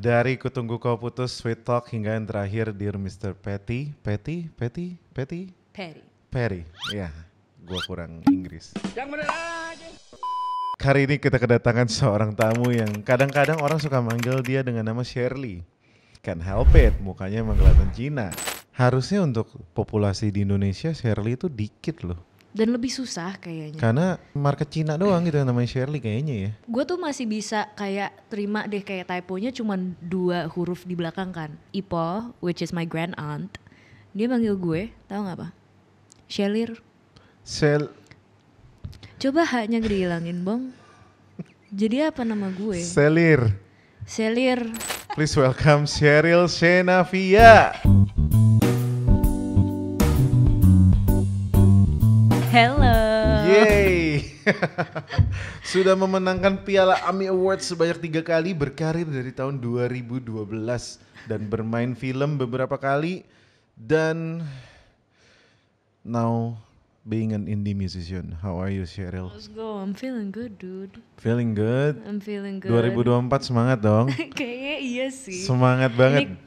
Dari Kutunggu Kau Putus, Sweet Talk hingga yang terakhir Dear Mr. Perry. Perry. Ya, gua kurang Inggris. Hari ini kita kedatangan seorang tamu yang kadang-kadang orang suka manggil dia dengan nama Shirley. Can't help it, mukanya emang kelihatan Cina. Harusnya untuk populasi di Indonesia Shirley itu dikit loh. Dan lebih susah kayaknya. Karena market Cina doang gitu yang namanya Shirley kayaknya ya. Gue tuh masih bisa kayak terima deh kayak typonya cuma 2 huruf di belakang kan. Ipo, which is my grand aunt. Dia manggil gue, tahu nggak apa? Shelir. Coba haknya dihilangin bang. Jadi apa nama gue? Selir. Please welcome Sheryl Sheinafia. Hello. Yeay. Sudah memenangkan Piala AMI Awards sebanyak 3 kali, berkarir dari tahun 2012 dan bermain film beberapa kali, dan now being an indie musician. How are you, Sheryl? Let's go. I'm feeling good, dude. Feeling good? I'm feeling good. 2024 semangat dong. Kayaknya iya sih. Semangat banget. Ini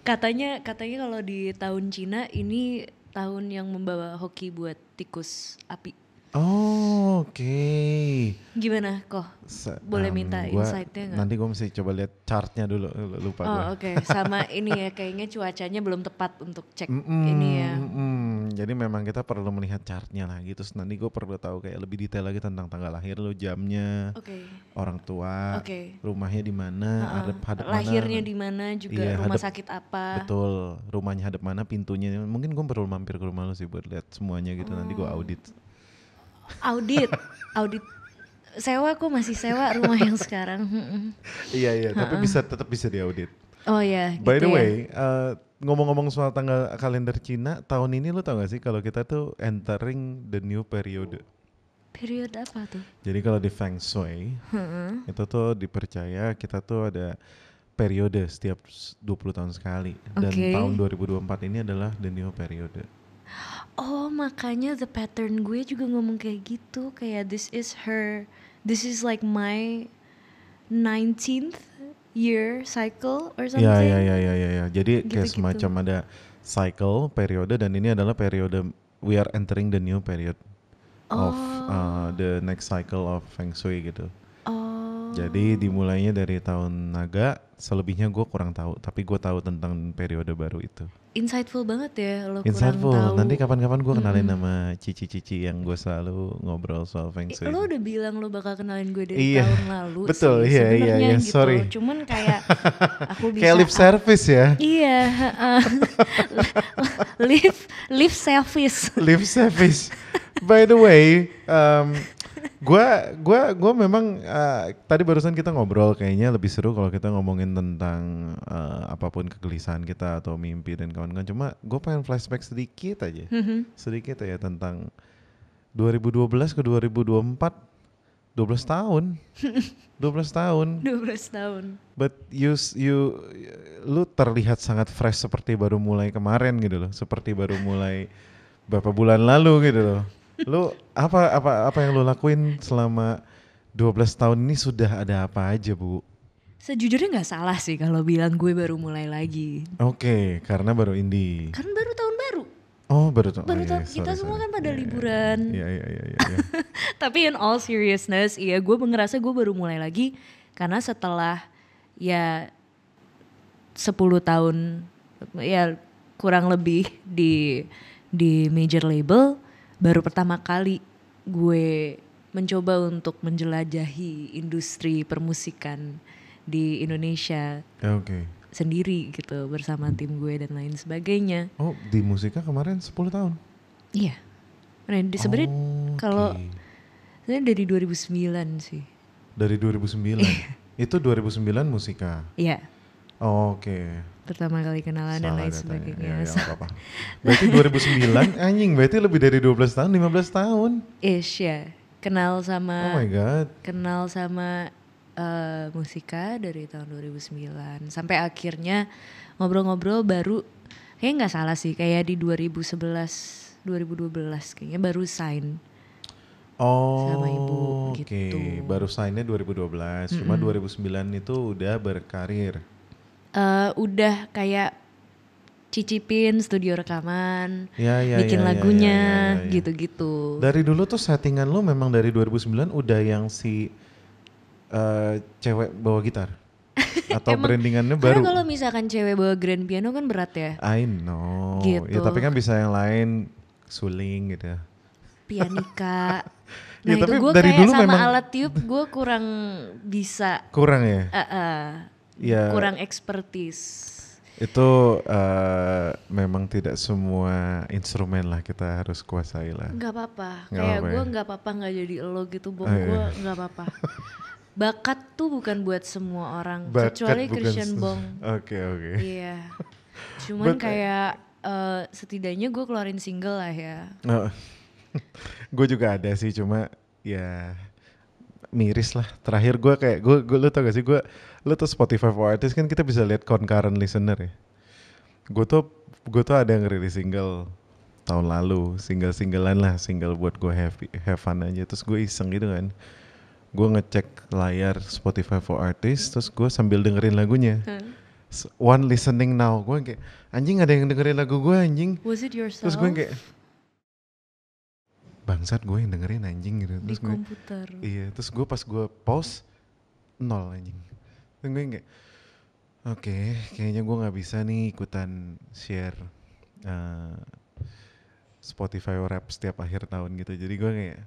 katanya kalau di tahun Cina ini tahun yang membawa hoki buat tikus api. Oh, oke. Gimana kok? Boleh minta insight-nya nggak? Nanti gue mesti coba lihat chartnya dulu, lupa gue. Oh oke. Sama ini ya kayaknya cuacanya belum tepat untuk cek ini ya. Jadi memang kita perlu melihat chartnya lah gitu. Nanti gue perlu tahu kayak lebih detail lagi tentang tanggal lahir lo, jamnya, orang tua, rumahnya di mana, hadap mana. Lahirnya di mana juga, iya, rumah sakit apa. Betul, rumahnya hadap mana, pintunya. Mungkin gue perlu mampir ke rumah lo sih buat lihat semuanya gitu. Nanti gue audit. Audit sewa, kok masih sewa rumah yang sekarang. Iya tapi tetap bisa diaudit. Oh ya gitu. By the way, ngomong-ngomong soal tanggal kalender Cina, tahun ini lu tau gak sih kalau kita tuh entering the new period. Period apa tuh? Jadi kalau di Feng Shui itu tuh dipercaya kita tuh ada periode setiap 20 tahun sekali. Dan tahun 2024 ini adalah the new period. Oh, makanya the pattern gue juga ngomong kayak gitu, kayak this is like my 19th year cycle or something. Ya. Jadi gitu, kayak semacam ada cycle, periode, dan ini adalah periode we are entering the new period of the next cycle of Feng Shui gitu. Jadi dimulainya dari tahun naga, selebihnya gue kurang tahu, tapi gue tahu tentang periode baru itu. Insightful banget ya lo. Insightful. Kurang tahu. Nanti kapan-kapan gue kenalin nama cici-cici yang gue selalu ngobrol soal Feng Shui. Lo udah bilang lo bakal kenalin gue dari tahun lalu. Betul, sih. Iya, gitu. Sorry. Cuman kayak aku bisa. Kayak lip service ya. Iya. Lip service. Lip service. By the way, Gua memang tadi barusan kita ngobrol, kayaknya lebih seru kalau kita ngomongin tentang apapun kegelisahan kita atau mimpi dan kawan-kawan. Cuma gue pengen flashback sedikit aja, sedikit ya tentang 2012 ke 2024, 12 tahun, 12 tahun. But lu terlihat sangat fresh seperti baru mulai kemarin gitu loh, seperti baru mulai beberapa bulan lalu gitu loh. Lu apa yang lu lakuin selama 12 tahun ini, sudah ada apa aja, Bu? Sejujurnya gak salah sih kalau bilang gue baru mulai lagi. Oke, karena baru indie. Kan baru tahun baru. Oh, baru tahun. Kita semua kan pada liburan. Iya. Tapi in all seriousness, iya gue ngerasa gue baru mulai lagi karena setelah ya 10 tahun ya kurang lebih di major label, baru pertama kali gue mencoba untuk menjelajahi industri permusikan di Indonesia sendiri gitu bersama tim gue dan lain sebagainya. Oh, di musika kemarin 10 tahun? Iya. Sebenarnya kalau sebenarnya dari 2009 sih. Dari 2009? Itu 2009 musika? Iya. Oke. Pertama kali kenalan dan lain sebagainya. Ya, apa-apa. Berarti 2009 anjing, berarti lebih dari 12 tahun, 15 tahun. Ish ya. Kenal sama Oh my god. Kenal sama musika dari tahun 2009 sampai akhirnya ngobrol-ngobrol baru kayaknya nggak salah sih kayak di 2011 2012 kayaknya baru sign sama ibu gitu. Baru signnya 2012, cuma 2009 itu udah berkarir. udah kayak cicipin studio rekaman, Ya, bikin ya, lagunya, ya. gitu-gitu. Dari dulu tuh settingan lu memang dari 2009 udah yang si cewek bawa gitar? Atau Emang, brandingannya karena baru? kalau misalkan cewek bawa grand piano kan berat ya, I know. Ya gitu. tapi kan bisa yang lain, suling gitu. Pianika. Ya Nah itu tapi gue dari kayak dulu sama memang alat tiup gue kurang bisa, kurang ya? Ya kurang expertise. itu memang tidak semua instrumen lah kita harus kuasai lah. Nggak apa-apa, Nggak kayak apa-apa gue ya? nggak apa-apa nggak jadi lo gitu, Bong. Oh, iya. Gue nggak apa-apa. Bakat tuh bukan buat semua orang, Bakat kecuali bukan Christian Bong. Oke. Iya. Cuman But, kayak setidaknya gue keluarin single lah ya. gue juga ada sih, cuma ya miris lah. Terakhir gue kayak gue lu tau gak sih, lu tuh Spotify for Artists kan kita bisa lihat concurrent listener ya. Gue tuh ada yang rilis single tahun lalu, singlean lah, single buat gue have fun aja. Terus gue iseng gitu kan, gue ngecek layar Spotify for Artists, terus gue sambil dengerin lagunya. One listening now, gue kayak anjing ada yang dengerin lagu gue anjing. Was it yourself? Terus gue kayak bangsat gue yang dengerin anjing gitu. Di Terus gue, komputer. iya, terus gue pas gue pause 0 anjing. Terus gue kayak oke, kayaknya gue nggak bisa nih ikutan share Spotify Rap setiap akhir tahun gitu. Jadi gue kayak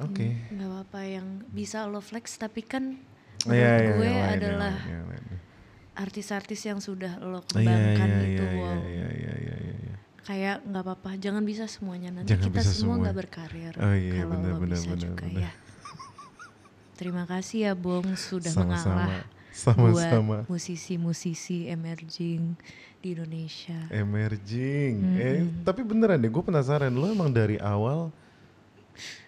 oke. Nggak apa-apa yang bisa lo flex, tapi kan Iya, menurut gue yang lain, adalah yang lain. artis-artis yang sudah lo Iya, kembangkan iya, itu. iya, Wow. iya. Kayak nggak apa-apa, jangan bisa semuanya, nanti Jangan kita bisa semua semua. nggak berkarir. Oh iya, kalau benar, lo benar, bisa benar, juga benar. ya. Terima kasih ya Bong sudah Sama-sama. mengalah Sama-sama. buat musisi-musisi emerging di Indonesia. Emerging. Tapi beneran deh, gue penasaran. Lo emang dari awal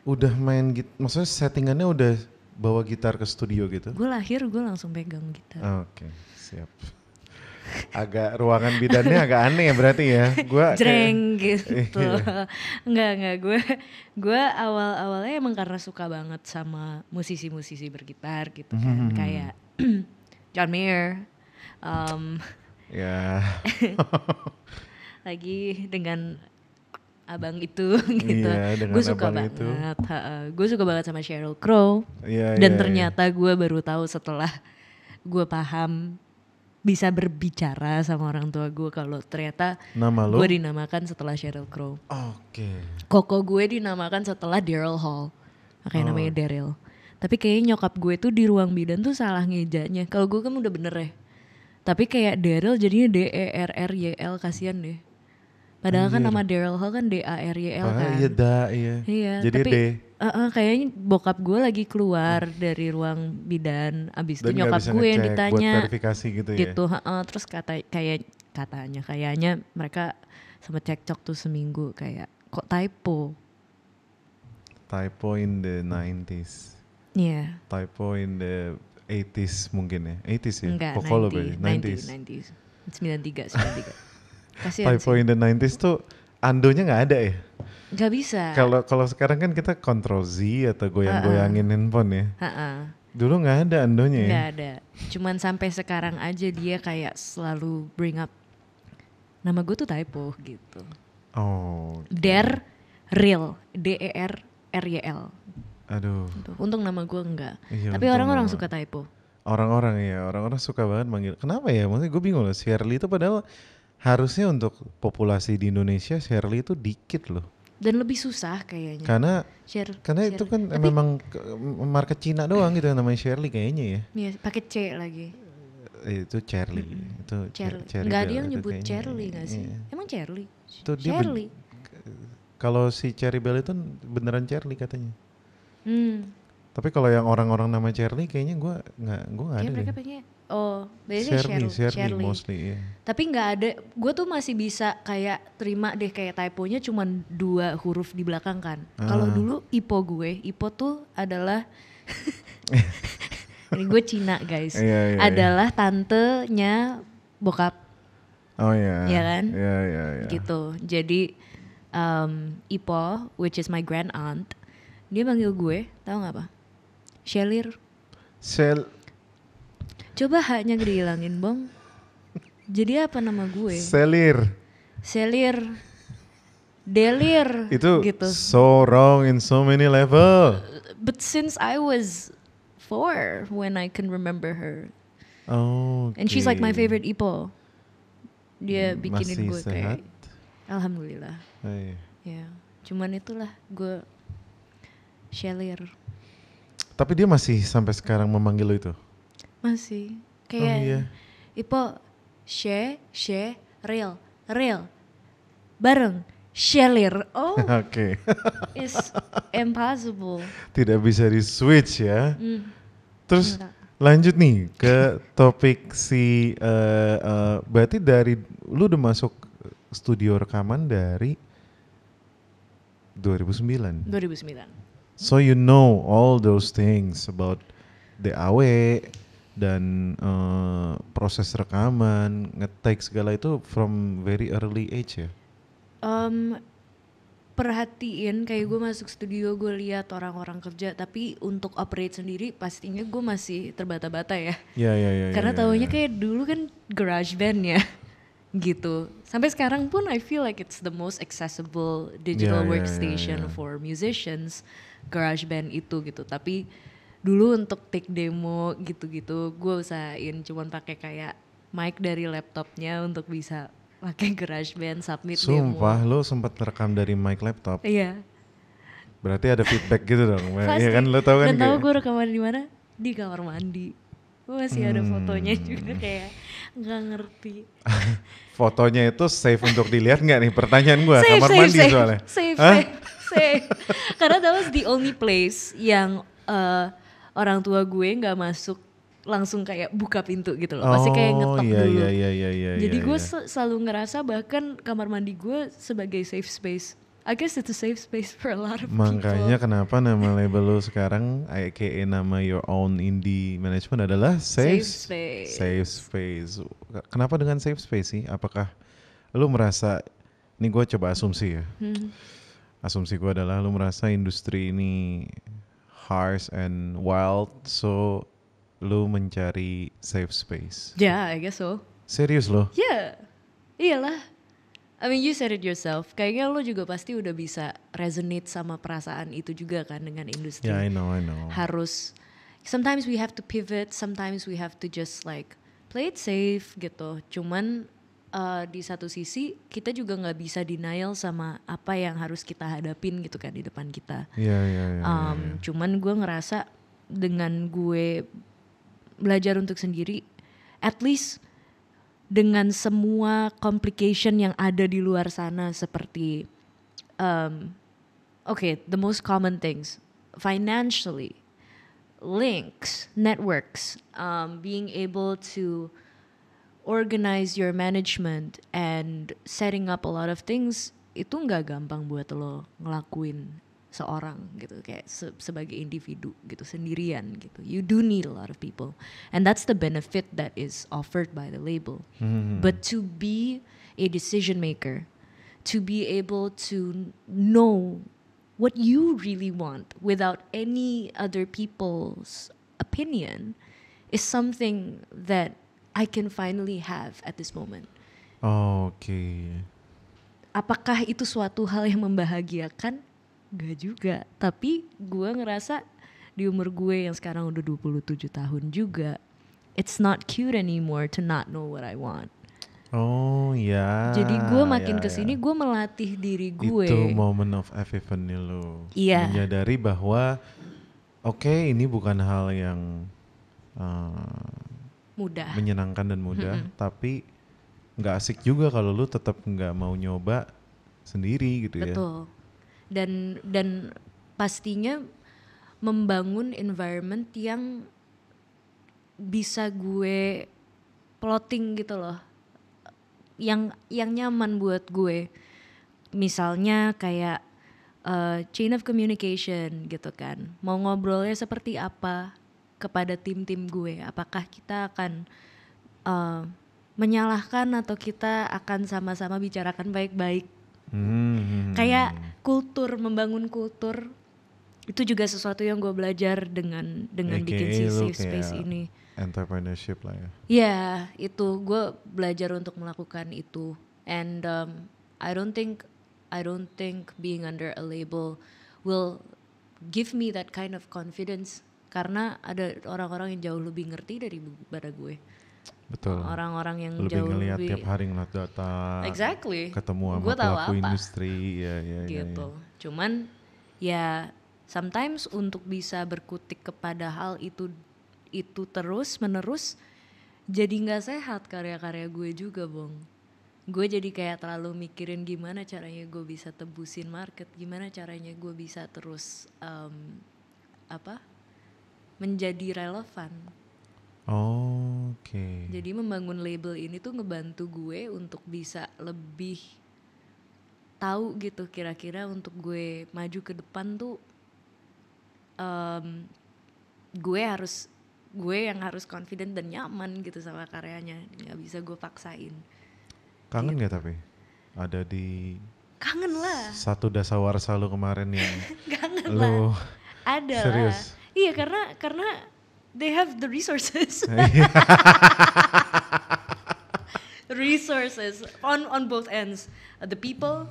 udah main maksudnya settingannya udah bawa gitar ke studio gitu? Gue lahir gue langsung pegang gitar. Oke, siap. Agak ruangan bidannya agak aneh ya berarti ya. Gua Jreng kayak, gitu. Iya. Enggak, gue awal-awalnya emang karena suka banget sama musisi-musisi bergitar gitu kan. Kayak John Mayer, Ya. lagi dengan abang itu gitu. Iya, dengan Gue suka abang banget. itu. Gue suka banget sama Sheryl Crow. Iya, Dan iya, ternyata gue baru tahu setelah gue paham bisa berbicara sama orang tua gue kalau ternyata Nama lo? gue dinamakan setelah Sheryl Crow. Oke. Koko gue dinamakan setelah Daryl Hall. Makanya namanya Daryl. Tapi kayaknya nyokap gue tuh di ruang bidan tuh salah ngejanya. Kalau gue kan udah bener ya. Tapi kayak Daryl jadinya DERRYL, kasihan deh. Padahal kan nama Daryl Hall kan DARYL kan. Iya. Iya, Jadi tapi D. kayaknya bokap gue lagi keluar dari ruang bidan. Abis itu Dan nggak nyokap bisa gue yang ngecek ditanya. buat verifikasi gitu ya. Gitu, terus kayaknya mereka sempet cekcok tuh seminggu kayak kok typo. Typo in the 90s. Iya. Typo in the 80s mungkin ya. 80s ya? Enggak, Koko lo berarti? 90s. 93. Kasihan Typo sih. in the 90s tuh andonya nggak ada ya? Gak bisa. Kalau sekarang kan kita Ctrl Z atau goyang-goyangin handphone ya. Dulu nggak ada andonya ya? Gak ada. Cuman sampai sekarang aja dia kayak selalu bring up nama gue tuh typo gitu. Oh. Daryl, DERRYL. Aduh. Untung nama gue enggak. Iya, Tapi untung orang-orang nama. suka typo. Orang-orang suka banget manggil. Kenapa ya? Maksudnya gue bingung loh. Shirley itu padahal harusnya untuk populasi di Indonesia Shirley itu dikit loh. Dan lebih susah kayaknya. Karena itu kan memang market Cina doang gitu yang namanya Shirley kayaknya ya. Iya, pakai C lagi. Itu Charlie. Itu Charlie. Cherry Enggak ada Bell yang itu nyebut kayaknya. Charlie gak sih? Iya. Emang Charlie? Itu dia Shirley. Kalau si Cherry Bell itu beneran Charlie katanya. Tapi kalau yang orang-orang nama Charlie kayaknya gue nggak ada Kayak mereka deh. pengen biasanya Shirley mostly ya. Tapi nggak ada, gue tuh masih bisa kayak terima deh kayak typonya cuma 2 huruf di belakang kan. Kalau dulu Ipo tuh adalah ini gue Cina guys, Iya. adalah tantenya bokap. Oh iya. Iya kan? Iya. Gitu. Jadi Ipo, which is my grand aunt, dia manggil gue, tahu nggak apa? Shelir. Sel. Coba haknya dihilangin Bong. Jadi apa nama gue? Selir. Delir Itu gitu. so wrong in so many level. But since I was 4 when I can remember her. Oh. And she's like my favorite Ipo. Dia bikinin Masih gue sehat? kayak alhamdulillah. Oh, iya. Ya, cuman itulah gue Shelir. Tapi dia masih sampai sekarang memanggil lo itu? Masih kayak iya. Ipo real bareng Shelir. Oh, Oke. it's impossible. Tidak bisa di switch ya. Terus Enggak. lanjut nih ke topik si berarti dari lu udah masuk studio rekaman dari 2009. 2009. So you know all those things about DAW dan proses rekaman, nge-take segala itu from very early age ya? Perhatiin kayak gue masuk studio, gue lihat orang-orang kerja, tapi untuk operate sendiri pastinya gue masih terbata-bata ya. Iya. Karena taunya kayak dulu kan garage band ya gitu. Sampai sekarang pun I feel like it's the most accessible digital workstation for musicians, garage band itu gitu. Tapi dulu untuk take demo gitu-gitu gue usahain cuman pakai kayak mic dari laptopnya untuk bisa pakai GarageBand submit demo. Sumpah lo sempat rekam dari mic laptop? Iya. Berarti ada feedback gitu dong? Pasti. Iya kan lo tau kan? Dan tahu gue rekaman di mana? Di kamar mandi. Gue masih ada fotonya juga kayak nggak ngerti. Fotonya itu safe untuk dilihat nggak nih? Pertanyaan gue, Safe, kamar safe, mandi safe, soalnya. Safe. Karena that was the only place yang orang tua gue nggak masuk langsung kayak buka pintu gitu loh. Pasti kayak ngetok dulu. Iya. Jadi gue selalu ngerasa bahkan kamar mandi gue sebagai safe space. I guess it's a safe space for a lot of Makanya people. kenapa nama label lo sekarang, aka nama your own indie management adalah Safe Space. Kenapa dengan Safe Space sih? Apakah lo merasa, ini gue coba asumsi ya. Asumsi gue adalah lo merasa industri ini harsh and wild, so lo mencari safe space. Yeah, I guess so. Serius lo? Yeah, iyalah. I mean you said it yourself. Kayaknya lo juga pasti udah bisa resonate sama perasaan itu juga kan dengan industri. Yeah, I know. Harus, sometimes we have to pivot, sometimes we have to just like play it safe gitu. Cuman di satu sisi kita juga nggak bisa denial sama apa yang harus kita hadapin gitu kan di depan kita. Iya. Cuman gue ngerasa dengan gue belajar untuk sendiri, at least dengan semua complication yang ada di luar sana seperti the most common things financially, links, networks, being able to organize your management and setting up a lot of things, itu nggak gampang buat lo ngelakuin seorang gitu, kayak sebagai individu gitu, sendirian gitu. You do need a lot of people, and that's the benefit that is offered by the label. But to be a decision maker, to be able to know what you really want without any other people's opinion is something that I can finally have at this moment. Oke. Apakah itu suatu hal yang membahagiakan? Gak juga, tapi gue ngerasa di umur gue yang sekarang udah 27 tahun juga, it's not cute anymore to not know what I want. Oh ya. Jadi gue makin kesini gue melatih diri gue. Itu moment of epiphany lo. Iya. Menyadari bahwa ini bukan hal yang Mudah. menyenangkan dan mudah, tapi nggak asik juga kalau lu tetap nggak mau nyoba sendiri gitu ya. Betul. Dan pastinya membangun environment yang bisa gue plotting gitu loh, yang nyaman buat gue. Misalnya kayak chain of communication gitu kan, mau ngobrolnya seperti apa kepada tim-tim gue, apakah kita akan menyalahkan atau kita akan sama-sama bicarakan baik-baik. Kayak kultur, membangun kultur Itu juga sesuatu yang gue belajar dengan bikin si AKA lu safe space kayak ini. entrepreneurship lah ya. Ya, itu gue belajar untuk melakukan itu. And I don't think being under a label will give me that kind of confidence, karena ada orang-orang yang jauh lebih ngerti daripada gue. Betul. Orang-orang yang lebih jauh ngeliat lebih tiap hari ngeliat data. exactly. Ketemu sama Gua tahu pelaku apa. industri, ya. Gitu. Cuman ya sometimes untuk bisa berkutik kepada hal itu terus menerus jadi nggak sehat karya-karya gue juga, Bong. Gue jadi kayak terlalu mikirin gimana caranya gue bisa tebusin market, gimana caranya gue bisa terus menjadi relevan. Oke. Jadi membangun label ini tuh ngebantu gue untuk bisa lebih tahu gitu kira-kira untuk gue maju ke depan tuh gue yang harus confident dan nyaman gitu sama karyanya, nggak bisa gue paksain. Kangen Gitu. gak tapi ada di Kangen lah. satu dasawarsa lu kemarin yang Kangen lu lah. Ada serius? lah. Iya, karena they have the resources. Resources on both ends, the people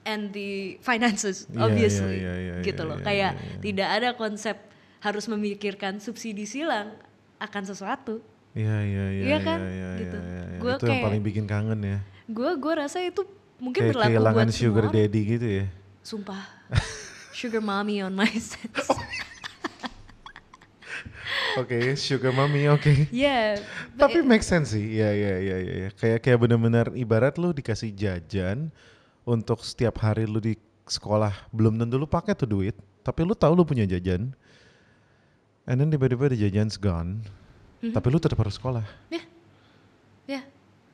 and the finances, obviously. Gitu loh. Kayak tidak ada konsep harus memikirkan subsidi silang akan sesuatu. Iya kan? iya. Gitu. Iya. Gua Itu yang kayak- paling bikin kangen ya. Gue rasa itu mungkin Kayak berlaku kehilangan buat sugar semua orang. daddy gitu ya. Sumpah. Sugar mommy on my sense. Oke, sugar mommy, oke. Yeah. Tapi make sense sih, iya. Kayak benar-benar ibarat lu dikasih jajan untuk setiap hari lu di sekolah, belum tentu lu pakai tuh duit, tapi lu tahu lu punya jajan. And then tiba-tiba the jajan's gone, tapi lu tetap harus sekolah. Yeah.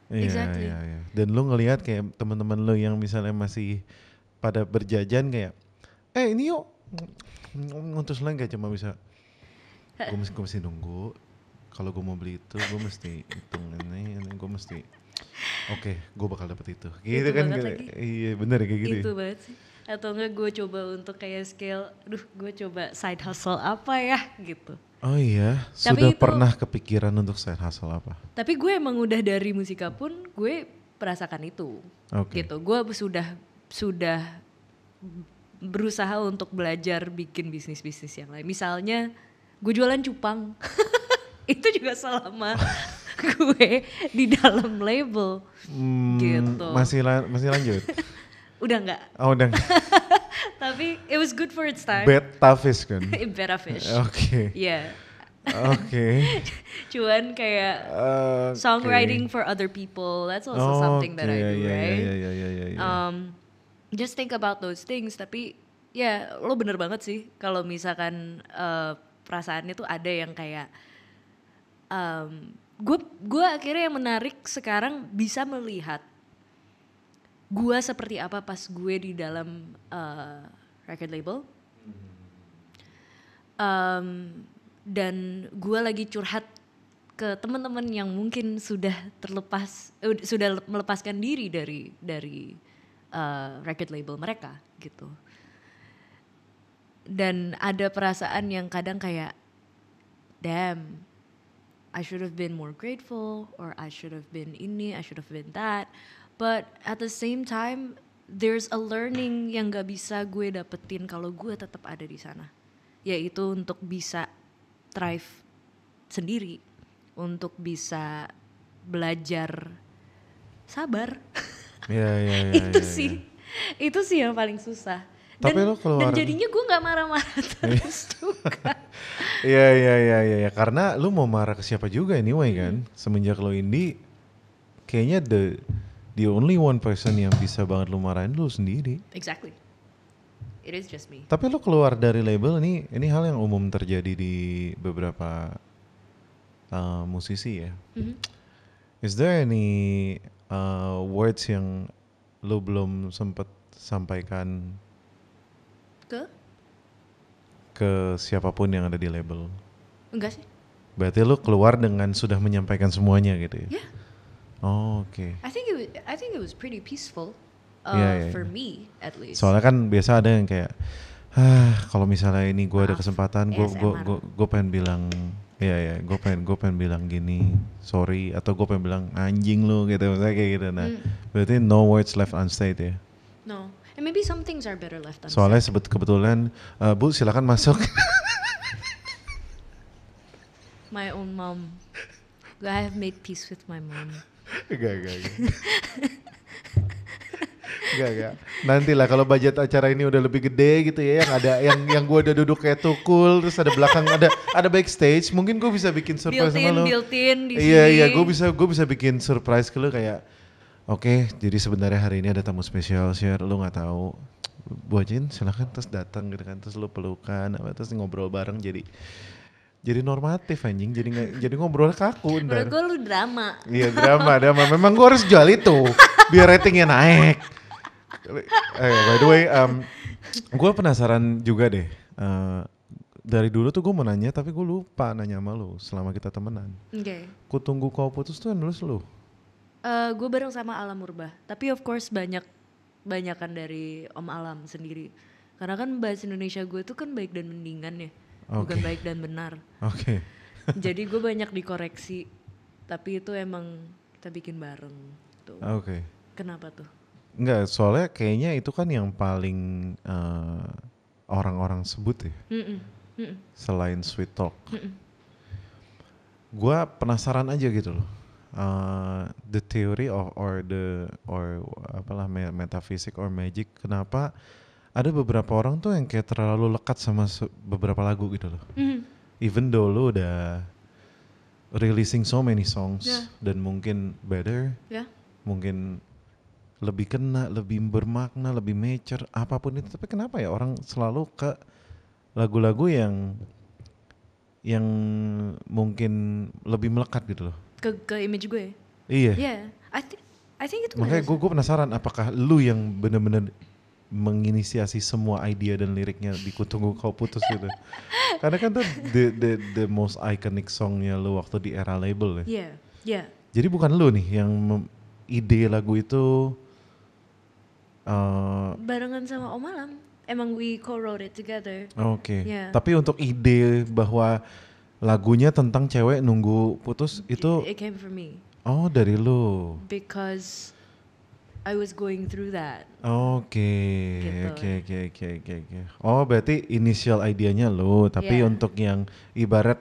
Iya, Exactly. Iya. Dan lu ngelihat kayak teman-teman lu yang misalnya masih pada berjajan kayak, ini yuk, terus lah nggak cuma bisa, gue mesti nunggu. Kalau gue mau beli itu, gue mesti hitung ini gue mesti, oke, gue bakal dapet itu. Gitu Itu kan? banget lagi. Iya bener kayak gitu. Itu banget sih. Atau enggak gue coba untuk kayak scale, gue coba side hustle apa ya gitu. Oh iya, Tapi sudah itu- pernah kepikiran untuk side hustle apa? Tapi gue emang udah dari musika pun gue merasakan itu. Oke. Gitu. Gue sudah berusaha untuk belajar bikin bisnis-bisnis yang lain. Misalnya gue jualan cupang. Itu juga selama gue di dalam label. Gitu. Masih lanjut? Udah enggak. Oh udah. Tapi it was good for its time. Beta fish kan? Beta fish. Oke. Iya. Oke. Cuman kayak songwriting for other people, that's also something that I do, right? Iya. Just think about those things. Tapi ya lo bener banget sih kalau misalkan perasaannya tuh ada yang kayak gue akhirnya yang menarik sekarang bisa melihat gue seperti apa pas gue di dalam record label. Dan gue lagi curhat ke teman-teman yang mungkin sudah melepaskan diri dari record label mereka gitu. Dan ada perasaan yang kadang kayak, damn, I should have been more grateful, or I should have been ini, I should have been that. But at the same time, there's a learning yang gak bisa gue dapetin kalau gue tetap ada di sana. Yaitu untuk bisa thrive sendiri, untuk bisa belajar sabar. Iya. Itu sih yang paling susah. Tapi lo keluar. Dan jadinya gue nggak marah-marah terus juga. Iya. Karena lu mau marah ke siapa juga anyway kan. Semenjak lo indie, kayaknya the only one person yang bisa banget lu marahin lu sendiri. Exactly. It is just me. Tapi lu keluar dari label ini hal yang umum terjadi di beberapa musisi ya. Is there any words yang lu belum sempet sampaikan ke siapapun yang ada di label? Enggak sih. Berarti lu keluar dengan sudah menyampaikan semuanya gitu ya? Yeah. Oh, oke. I think it was pretty peaceful Yeah. for me at least. Soalnya kan biasa ada yang kayak Kalau misalnya ini gue ada Maaf, kesempatan, ASMR. gue pengen bilang, ya, gue pengen bilang gini, sorry, atau gue pengen bilang anjing lu gitu, misalnya kayak gitu. Nah, berarti no words left unsaid ya. No, and maybe some things are better left Soalnya unsaid. kebetulan, Bu silakan masuk. My own mom. I have made peace with my mom. Enggak. Enggak. Nanti lah kalau budget acara ini udah lebih gede gitu ya, yang ada yang gue udah duduk kayak tukul, terus ada belakang ada backstage, mungkin gue bisa bikin surprise sama lo. Built-in di Iya, sini. gue bisa bikin surprise ke lo kayak, oke, jadi sebenarnya hari ini ada tamu spesial, share lo nggak tahu. Bu Ajin silakan terus datang gitu kan, terus lo pelukan, terus ngobrol bareng jadi normatif anjing, jadi ngobrol kaku Menurut ntar. gue lu drama. Iya drama. Memang gue harus jual itu biar ratingnya naik. By the way, gue penasaran juga deh. Dari dulu tuh gue mau nanya tapi gue lupa nanya sama lu selama kita temenan. Oke. Ku tunggu kau putus tuh yang nulis lu. Gue bareng sama Alam Purba. Tapi of course banyakan dari Om Alam sendiri. Karena kan bahasa Indonesia gue tuh kan baik dan mendingan ya. Bukan Oke. baik dan benar. Oke. Jadi gue banyak dikoreksi. Tapi itu emang kita bikin bareng. Tuh. Oke. Kenapa tuh? Enggak, soalnya kayaknya itu kan yang paling orang-orang sebut ya. Selain Sweet Talk. Gua penasaran aja gitu loh. The theory or apalah metaphysics or magic, kenapa ada beberapa orang tuh yang kayak terlalu lekat sama beberapa lagu gitu loh. Even though lu udah releasing so many songs dan mungkin better, mungkin lebih kena, lebih bermakna, lebih mature, apapun itu, tapi kenapa ya orang selalu ke lagu-lagu yang mungkin lebih melekat gitu loh. Ke image gue. Iya. Yeah, I think itu Makanya gue penasaran apakah lu yang bener-bener menginisiasi semua idea dan liriknya di Ku Tunggu Kau Putus gitu. Karena kan tuh the most iconic songnya lu waktu di era label ya. Iya. Jadi bukan lu nih yang ide lagu itu Barengan sama Om Alam. Emang we co-wrote it together. Oke. Yeah. Tapi untuk ide bahwa lagunya tentang cewek nunggu putus itu It came from me. oh dari lu. Because I was going through that. Oke. Gitu. Oh berarti initial idenya lu, tapi Yeah. untuk yang ibarat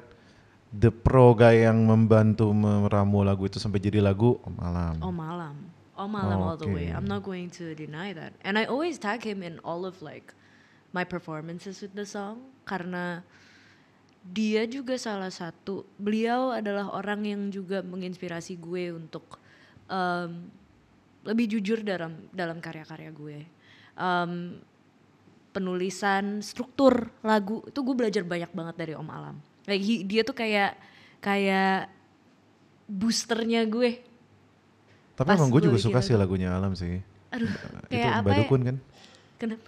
the pro guy yang membantu meramu lagu itu sampai jadi lagu Om Alam. Om Alam all the Okay. way. I'm not going to deny that. And I always tag him in all of like my performances with the song karena dia juga salah satu, beliau adalah orang yang juga menginspirasi gue untuk lebih jujur dalam karya-karya gue. Penulisan, struktur lagu itu gue belajar banyak banget dari Om Alam. Like dia tuh kayak boosternya gue. Tapi Pas emang gue gue juga bikin suka sih lagu. lagunya Alam sih. Aduh, Itu kayak apa Mbak ya? Dukun kan? Kenapa?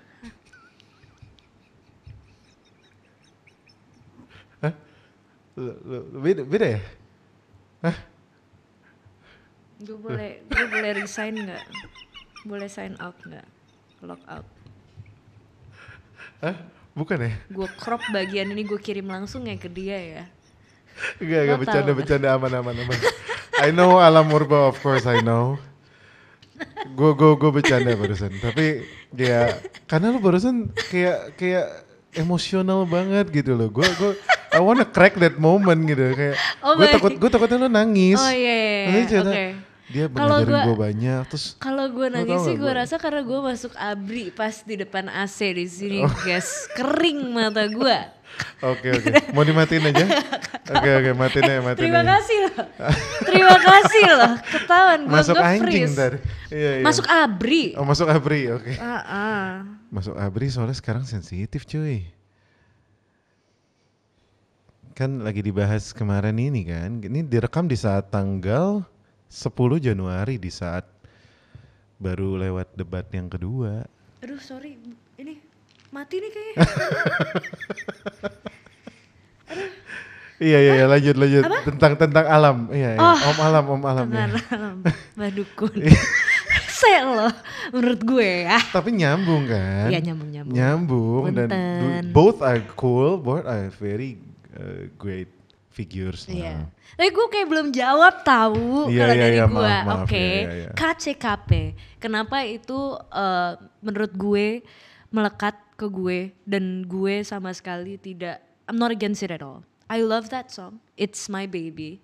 Beda ya? Gue boleh resign nggak? Boleh sign out nggak? Log out. Hah? Bukan ya? Gue crop bagian ini gue kirim langsung ya ke dia ya. Enggak Lo tahu bercanda aman. I know Alam Purba, of course I know. Gue bercanda barusan. Tapi ya karena lu barusan kayak emosional banget gitu loh. Gue I wanna crack that moment gitu kayak. Oh Gue takutnya lu nangis. Oh iya. Nanti cerita, Oke. dia Kalau ngajarin gua- gue banyak terus. Kalau gue Lo nangis tau sih gak gue gua- rasa karena gue masuk ABRI pas di depan AC di sini guys, kering mata gue. Oke. Mau dimatiin aja? Oke, matiin aja. Terima kasih loh. Ketahuan gue Masuk anjing nge-freeze. ntar. Iya. Masuk ABRI. Oh masuk ABRI, oke. Ah. Masuk ABRI soalnya sekarang sensitif cuy. Kan lagi dibahas kemarin ini kan. Ini direkam di saat tanggal 10 Januari di saat baru lewat debat yang kedua. Aduh sorry, ini mati nih kayaknya. Iya lanjut. Tentang alam. Iya. Om alam. Mbak Dukun. Saya loh, menurut gue ya. Tapi nyambung kan? Iya nyambung. Nyambung dan both are cool, both are very great figures lah. Iya. Tapi gue kayak belum jawab tahu Iya, kalau iya, dari iya, gue. maaf, Oke. iya. KCKP. Kenapa itu menurut gue melekat ke gue dan gue sama sekali tidak, I'm not against it at all. I love that song. It's my baby.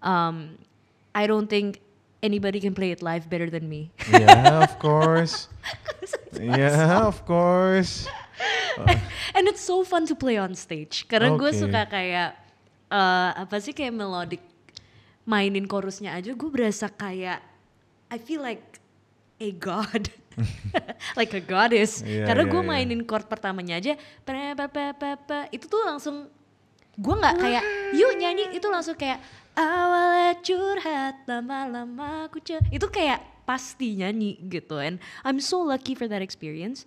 I don't think anybody can play it live better than me. Yeah, of course. Yeah, of course. And it's so fun to play on stage. Karena gue Okay. suka kayak apa sih kayak melodic, mainin chorusnya aja gue berasa kayak I feel like a god. Like a goddess. Iya, Karena iya, gue iya. mainin chord pertamanya aja itu tuh langsung gue nggak kayak yuk nyanyi, itu langsung kayak awalnya curhat lama-lama itu kayak pasti nyanyi gitu. And I'm so lucky for that experience,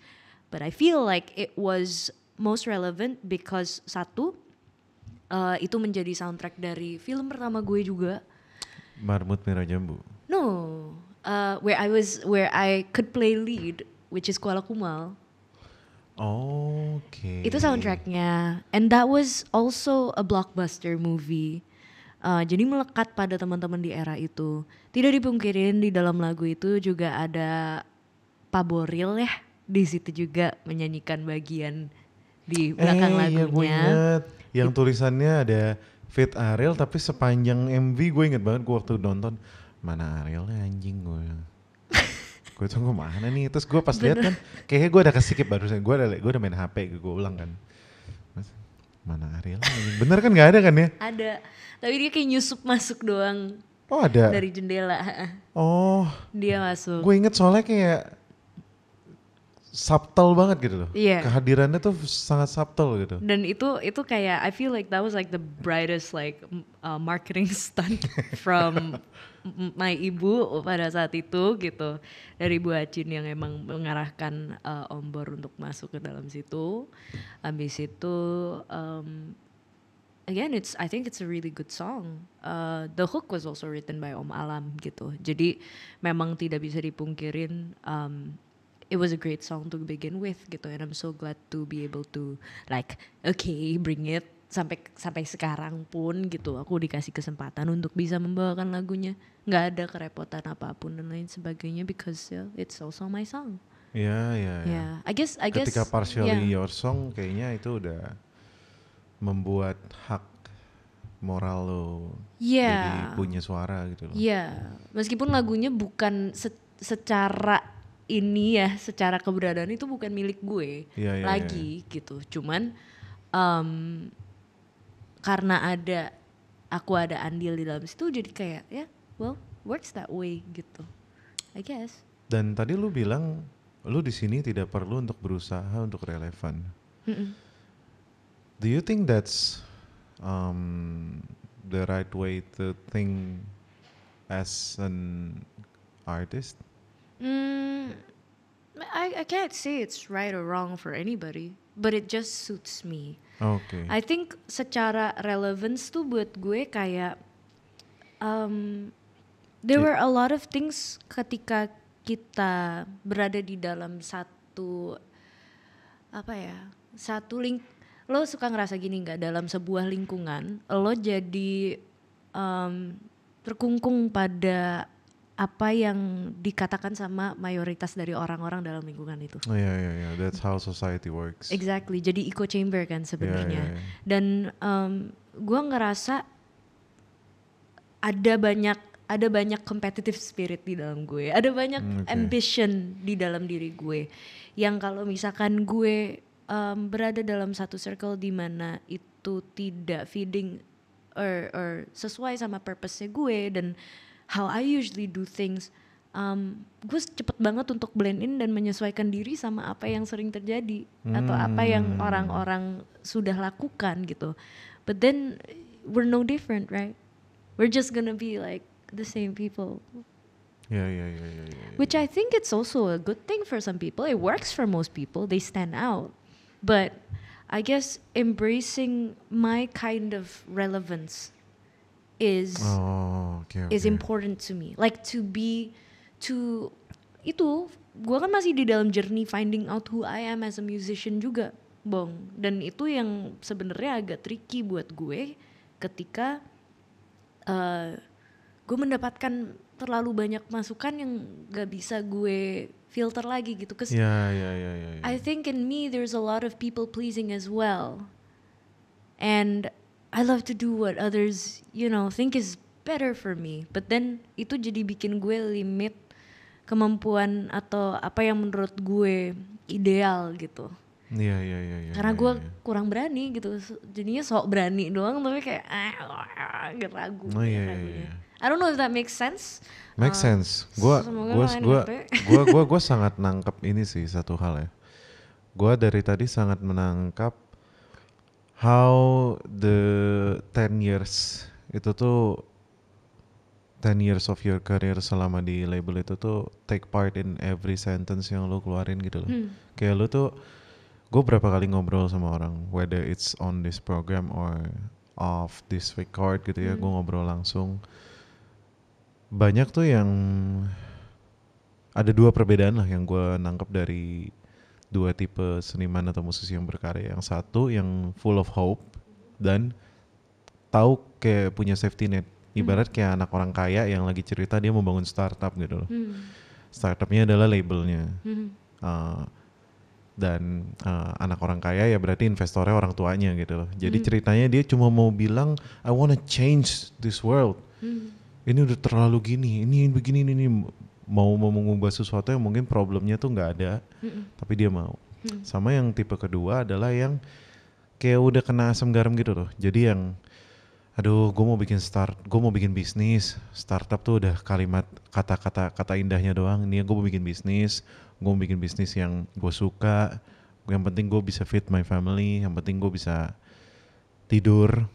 but I feel like it was most relevant because satu itu menjadi soundtrack dari film pertama gue juga. Marmut Merah Jambu. No, where I could play lead, which is Kuala Kumal. Oke. Itu soundtracknya, and that was also a blockbuster movie. Jadi melekat pada teman-teman di era itu. Tidak dipungkirin di dalam lagu itu juga ada Pak Boril ya, di situ juga menyanyikan bagian di belakang Iya gue lagunya. inget. Yang tulisannya ada Fit Ariel tapi sepanjang MV gue inget banget gue waktu nonton. Mana Arielnya anjing gue. Gue tunggu mana nih, terus gue pas lihat kan kayaknya gue udah kesikip barusan, gue udah main HP, gue ulang kan, mas, mana Ariel? Bener kan nggak ada kan ya? Ada, tapi dia kayak nyusup masuk doang Oh ada. dari jendela. Oh, Dia masuk. gue inget soalnya kayak subtle banget gitu loh. Iya. Kehadirannya tuh sangat subtle gitu. Dan itu kayak I feel like that was like the brightest like marketing stunt from my ibu pada saat itu gitu, dari Bu Acin yang emang mengarahkan Om Bor untuk masuk ke dalam situ. Habis itu again I think it's a really good song. The hook was also written by Om Alam gitu. Jadi memang tidak bisa dipungkirin it was a great song to begin with gitu, and I'm so glad to be able to like bring it sampai sekarang pun gitu. Aku dikasih kesempatan untuk bisa membawakan lagunya, nggak ada kerepotan apapun dan lain sebagainya because it's also my song. Iya. I guess Ketika partially yeah. your song kayaknya itu udah membuat hak moral lo jadi punya suara gitu loh. Iya, meskipun lagunya bukan secara ini ya, secara keberadaan itu bukan milik gue lagi gitu. Cuman karena aku ada andil di dalam situ, jadi kayak well works that way gitu, I guess. Dan tadi lu bilang lu di sini tidak perlu untuk berusaha untuk relevan. Do you think that's the right way to think as an artist? I can't say it's right or wrong for anybody, but it just suits me. Okay. I think secara relevance tuh buat gue kayak there were a lot of things ketika kita berada di dalam satu lo suka ngerasa gini nggak, dalam sebuah lingkungan lo jadi terkungkung pada apa yang dikatakan sama mayoritas dari orang-orang dalam lingkungan itu. Oh yeah. That's how society works. Exactly, jadi echo chamber kan sebenarnya. Yeah. Dan gue ngerasa ada banyak competitive spirit di dalam gue, ada banyak ambition di dalam diri gue, yang kalau misalkan gue berada dalam satu circle di mana itu tidak feeding or sesuai sama purpose-nya gue dan how I usually do things, gue cepet banget untuk blend in dan menyesuaikan diri sama apa yang sering terjadi atau apa yang orang-orang sudah lakukan gitu. But then we're no different, right? We're just gonna be like the same people. Yeah. Which I think it's also a good thing for some people. It works for most people. They stand out. But I guess embracing my kind of relevance is important to me. Like to itu gue kan masih di dalam journey finding out who I am as a musician juga, Bong. Dan itu yang sebenarnya agak tricky buat gue ketika gue mendapatkan terlalu banyak masukan yang gak bisa gue filter lagi gitu. Cause Ya. I think in me there's a lot of people pleasing as well. And I love to do what others, think is better for me. But then itu jadi bikin gue limit kemampuan atau apa yang menurut gue ideal gitu. Iya. Karena gue kurang berani gitu. Jadinya sok berani doang tapi kayak gak ragu. Oh iya. I don't know if that makes sense. Make sense. Gua sangat nangkep ini sih satu hal ya. Gua dari tadi sangat menangkap how the 10 years itu tuh 10 years of your career selama di label itu tuh take part in every sentence yang lu keluarin gitu loh. Kayak lu tuh, gue berapa kali ngobrol sama orang, whether it's on this program or off this record gitu ya, gue ngobrol langsung. Banyak tuh yang ada dua perbedaan lah yang gue nangkep dari dua tipe seniman atau musisi yang berkarya. Yang satu yang full of hope dan tahu kayak punya safety net. Ibarat kayak anak orang kaya yang lagi cerita dia mau bangun startup gitu loh. Startupnya adalah labelnya. Dan anak orang kaya ya berarti investornya orang tuanya gitu loh. Jadi ceritanya dia cuma mau bilang I wanna change this world. Ini udah terlalu gini, ini begini, ini mau mengubah sesuatu yang mungkin problemnya tuh nggak ada, tapi dia mau. Sama yang tipe kedua adalah yang kayak udah kena asam garam gitu loh. Jadi yang aduh, gue mau bikin bisnis. Startup tuh udah kalimat kata indahnya doang. Ini gue mau bikin bisnis. Gue mau bikin bisnis yang gue suka. Yang penting gue bisa feed my family. Yang penting gue bisa tidur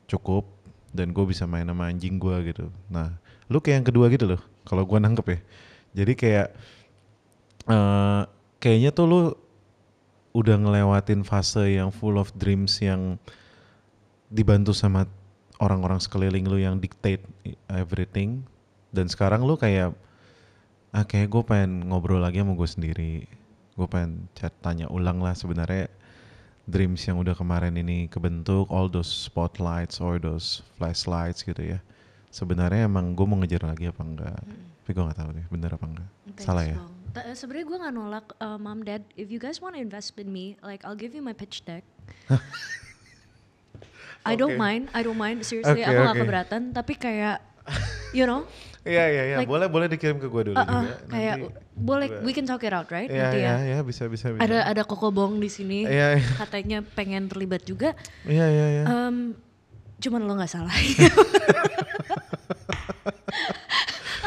cukup dan gue bisa main sama anjing gue gitu. Nah, lu kayak yang kedua gitu loh. Kalau gue nangkep ya. Jadi kayak kayaknya tuh lu udah ngelewatin fase yang full of dreams yang dibantu sama orang-orang sekeliling lu yang dictate everything, dan sekarang lu kayak kayak gue pengen ngobrol lagi sama gue sendiri, gue pengen tanya ulang lah sebenarnya dreams yang udah kemarin ini kebentuk, all those spotlights or those flashlights gitu ya, sebenarnya emang gue mau ngejar lagi apa enggak. Tapi gue nggak tahu deh bener apa enggak. Salah ya. Sebenarnya gue nggak nolak, mom dad, if you guys want to invest in me, like I'll give you my pitch deck. I don't mind, seriously, aku gak keberatan, tapi kayak, Iya, like, boleh dikirim ke gue dulu juga. Kayak, boleh, we can talk it out, right? Iya, bisa. Ada kokobong di sini, katanya pengen terlibat juga. Iya. Cuman lo gak salah.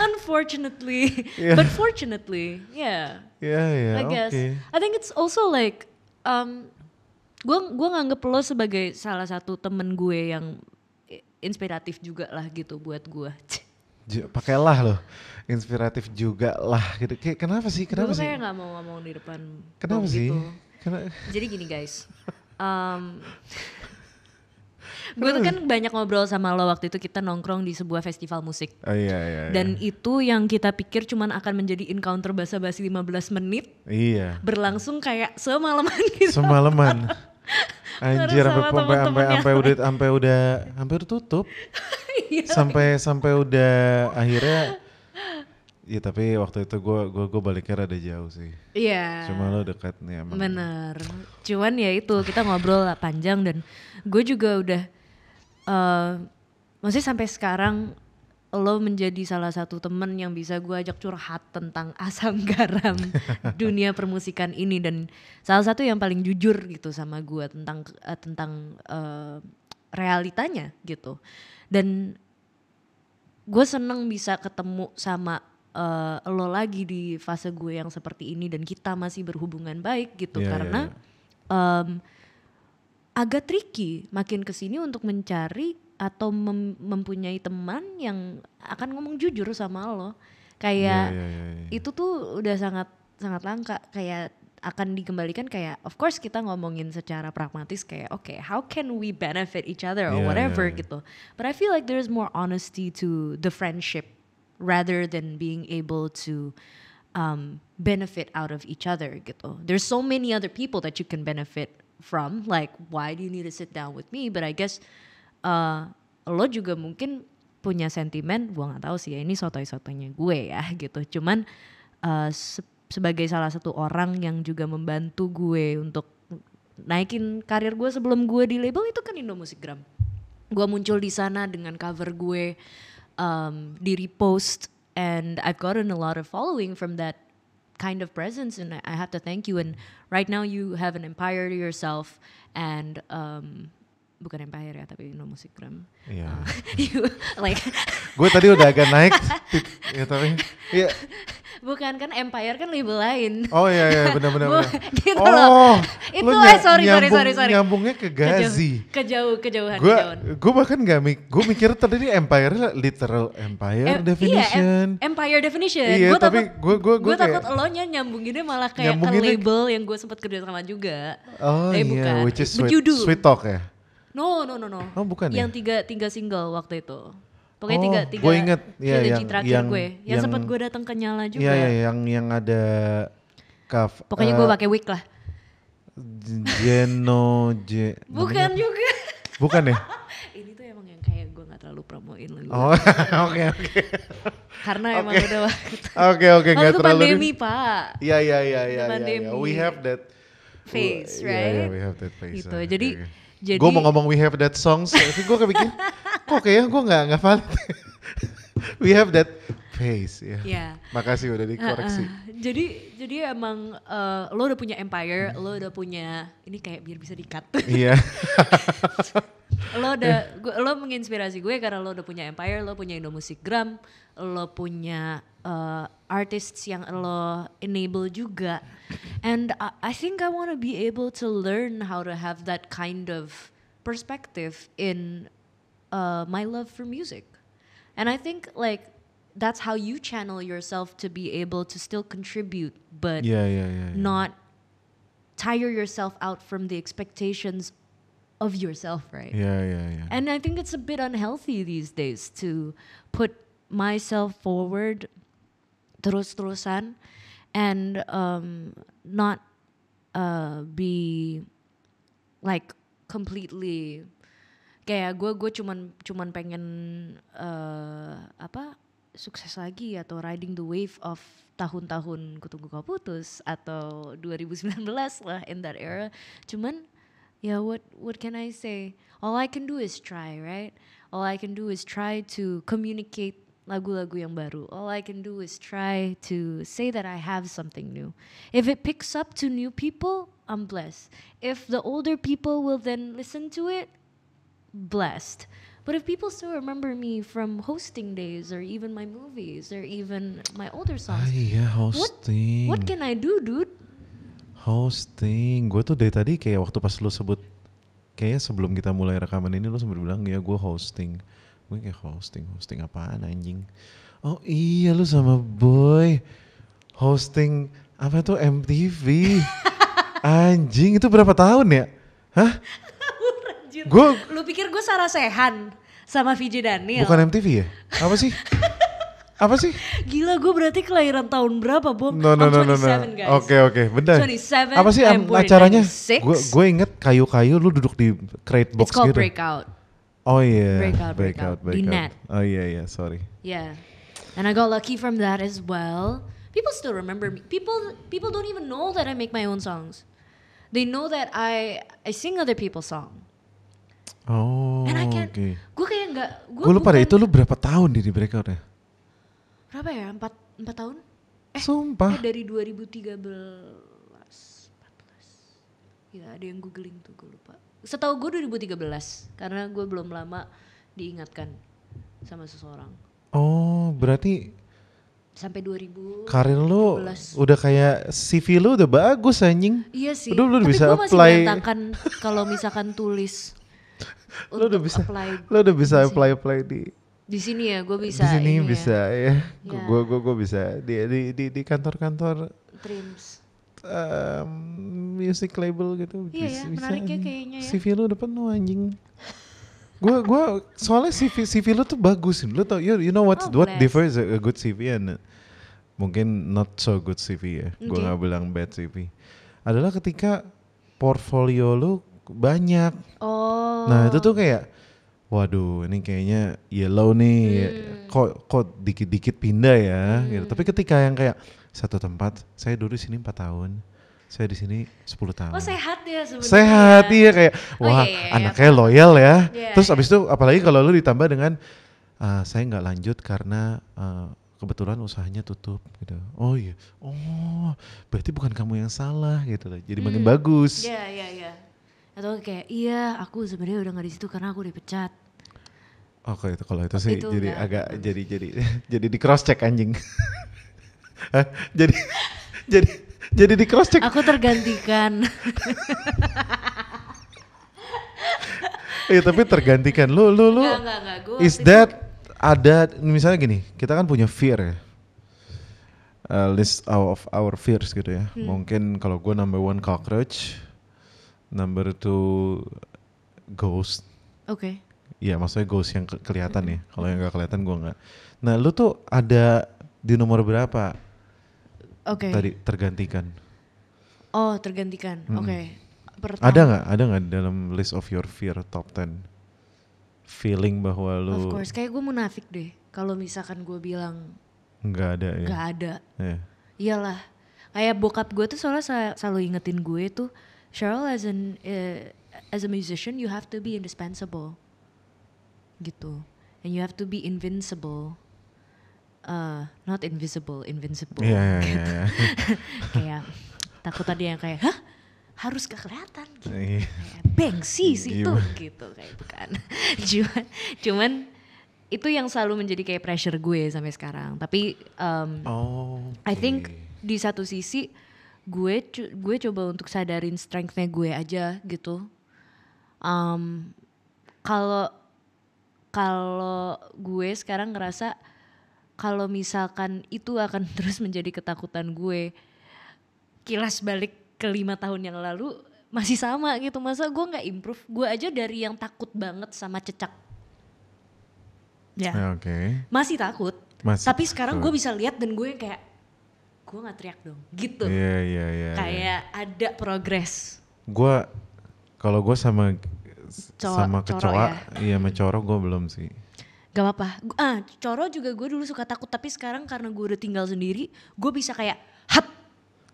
Unfortunately, but fortunately, yeah. I guess. I think it's also like, gue nganggep lo sebagai salah satu temen gue yang inspiratif juga lah gitu buat gue. Pakailah lo, inspiratif juga lah gitu. Kenapa sih? Gue kayak nggak mau ngomong di depan. Kenapa sih? Gitu. Jadi gini guys, gue tuh kan banyak ngobrol sama lo waktu itu, kita nongkrong di sebuah festival musik. Iya. Dan itu yang kita pikir cuman akan menjadi encounter basa-basi 15 menit. Iya. Berlangsung kayak semalaman gitu. Semalaman. Anjir, sampai udah tutup. sampai udah akhirnya. Iya, tapi waktu itu gue baliknya rada jauh sih. Iya. Cuma lo dekat nih emang. Bener. Cuman ya itu kita ngobrol panjang dan gue juga udah maksudnya sampai sekarang lo menjadi salah satu temen yang bisa gue ajak curhat tentang asam garam dunia permusikan ini, dan salah satu yang paling jujur gitu sama gue tentang realitanya gitu. Dan gue seneng bisa ketemu sama lo lagi di fase gue yang seperti ini, dan kita masih berhubungan baik gitu. Karena agak tricky makin kesini untuk mencari atau mempunyai teman yang akan ngomong jujur sama lo. Kayak itu tuh udah sangat langka. Kayak akan dikembalikan kayak, of course kita ngomongin secara pragmatis kayak okay, how can we benefit each other or whatever gitu. But I feel like there's more honesty to the friendship rather than being able to benefit out of each other gitu. There's so many other people that you can benefit from. Like, why do you need to sit down with me? But I guess lo juga mungkin punya sentimen, gue nggak tahu sih ya, ini sotoy-sotoynya gue ya gitu. Cuman sebagai salah satu orang yang juga membantu gue untuk naikin karir gue sebelum gue di label itu kan Indomusikgram. Gue muncul di sana dengan cover gue di repost, and I've gotten a lot of following from that kind of presence, and I have to thank you. And right now you have an empire to yourself, and bukan empire ya, tapi Indomusikgram. Iya. Like gue tadi udah agak naik, ya tapi. Iya. Bukan, kan Empire kan label lain. Oh iya benar. Gitu oh, loh. Itu sorry. Nyambungnya ke Gazi. Kejauhan. Gue bahkan gue mikir tadi Empire literal Empire definition. Iya, Empire definition. Iya, tapi gue takut elonya nyambunginnya malah kayak ke label yang gue sempat kerja sama juga. Oh iya, bukan. Which is Sweet Talk ya? No. Oh bukan ya? Yang tiga single waktu itu. Pokoknya tiga gue inget trilogy terakhir gue. Yang sempat gue datang ke Nyala juga. Iya, yang ada cover. Pokoknya gue pakai wig lah. Bukan juga. Bukan ya? Ini tuh emang yang kayak gue gak terlalu promoin lagi. Oh, oke. Karena emang udah waktu. Oke, gak terlalu. Pandemi, Pak. Iya. Pandemi. We have that phase, right? Yeah, we have that phase. Gitu. Jadi gue mau ngomong we have that songs, tapi gue kepikir kok kayaknya gue nggak valid. We have that phase ya. Yeah. Makasih udah dikoreksi. Jadi emang lo udah punya empire, lo udah punya ini kayak biar bisa di-cut. Iya. Lo menginspirasi gue karena lo udah punya empire, lo punya Indomusikgram, lo punya artists yang lo enable juga. And I think I want to be able to learn how to have that kind of perspective in my love for music. And I think like that's how you channel yourself to be able to still contribute, but not tire yourself out from the expectations of yourself, right? Yeah. And I think it's a bit unhealthy these days to put myself forward terus-terusan and not be like completely kayak gue cuman pengen sukses lagi atau riding the wave of tahun-tahun Kutunggu Kau Putus atau 2019 lah in that era. Cuman what can I say? All I can do is try, right? All I can do is try to communicate lagu-lagu yang baru. All I can do is try to say that I have something new. If it picks up to new people, I'm blessed. If the older people will then listen to it, blessed. But if people still remember me from hosting days or even my movies or even my older songs, hosting. What can I do, dude? Hosting. Gue tuh dari tadi kayak waktu pas lu sebut, kayaknya sebelum kita mulai rekaman ini lu sempat bilang ya gue hosting. Gue kayak hosting apaan anjing? Oh iya lu sama Boy hosting apa tuh MTV. Anjing itu berapa tahun ya? Hah? Lu pikir gue Sarah Sehan sama VJ Daniel? Bukan MTV ya? Apa sih? Gila, gue berarti kelahiran tahun berapa, Bob? No. 27, guys. Oke, benar. 27. Apa sih acaranya? Gue inget kayu-kayu lu duduk di crate box gitu. It's called Breakout. Oh iya. Breakout. Di net. Oh iya, sorry. Yeah. And I got lucky from that as well. People still remember me. People don't even know that I make my own songs. They know that I sing other people's songs. Oh, and I can't, okay. Gue kayak gak, gue lupa deh, itu lu berapa tahun di Breakout ya? Berapa ya, 4 tahun? Sumpah? Dari 2013, 14. Ya ada yang googling tuh, gue lupa. Setahu gue 2013, karena gue belum lama diingatkan sama seseorang. Oh, berarti sampai 2000. Karir lu udah kayak CV lu udah bagus anjing. Iya sih. Udah, lu tapi bisa gue masih apply. berantakan kalau misalkan tulis. Lu udah bisa apply di sini ya, gue bisa. Di sini bisa ya. Ya. Gue bisa di kantor-kantor Trims. Music label gitu. Iya ya, menarik ya kayaknya ya. CV lu udah penuh anjing. Gue soalnya CV lu tuh bagus. Lu tau, you know what differs a good CV and mungkin not so good CV ya, gue Oke. nggak bilang bad CV, adalah ketika portfolio lu banyak. Oh. Nah itu tuh kayak, waduh ini kayaknya yellow nih, kok dikit-dikit pindah ya gitu. Tapi ketika yang kayak satu tempat, saya dulu di sini 4 tahun, saya di sini 10 tahun. Oh sehat ya sebenarnya. Sehat ya. iya kayak, Oh, wah iya, anaknya paham. loyal ya. Iya, Terus iya. abis itu apalagi kalau lu ditambah dengan, saya nggak lanjut karena kebetulan usahanya tutup gitu. Oh iya, oh berarti bukan kamu yang salah gitu loh. Jadi makin bagus. Iya, iya, iya. Atau kayak iya aku sebenarnya udah nggak di situ karena aku dipecat. Oke itu kalau itu sih Itu jadi nggak agak bagus. jadi jadi di cross check anjing. Hah? jadi jadi jadi di cross check. Aku tergantikan. Iya tapi tergantikan lu Enggak. Gue is that ada misalnya gini, kita kan punya fear ya. List of our fears gitu ya. Mungkin kalau gue number 1 cockroach, number 2 ghost. Oke. Iya maksudnya ghost yang kelihatan ya. Kalau yang gak kelihatan gue nggak. Nah lu tuh ada di nomor berapa Oke. tadi tergantikan? Oh tergantikan. Oke. Pertama. Ada nggak dalam list of your fear top 10 feeling bahwa lu Of course. Kayak gue munafik deh. Kalau misalkan gue bilang nggak ada ya? nggak ada. Ya. Iyalah. Kayak bokap gue tuh soalnya selalu ingetin gue tuh, Cheryl as a musician you have to be indispensable. Gitu. And you have to be invincible. Not invisible, invincible. Iya. Kayak takut tadi yang kayak, hah? Harus gak kelihatan gitu. Iya. Kayak Banksy sih tuh gitu kayak itu kan. cuman itu yang selalu menjadi kayak pressure gue sampai sekarang. Tapi I think di satu sisi gue coba untuk sadarin strength-nya gue aja gitu. Kalau gue sekarang ngerasa kalau misalkan itu akan terus menjadi ketakutan gue, kilas balik ke 5 tahun yang lalu masih sama gitu. Masa gue gak improve? Gue aja dari yang takut banget sama cecak. Ya. Oke. Masih takut. Masih Tapi sekarang takut. gue bisa lihat dan gue kayak gue gak teriak dong gitu. Iya. Kayak ada progres. Gue kalau gue sama Coro kecoa, ya? iya sama coro gue belum sih. Gak apa-apa. Coro juga gue dulu suka takut. Tapi sekarang karena gue udah tinggal sendiri, gue bisa kayak hap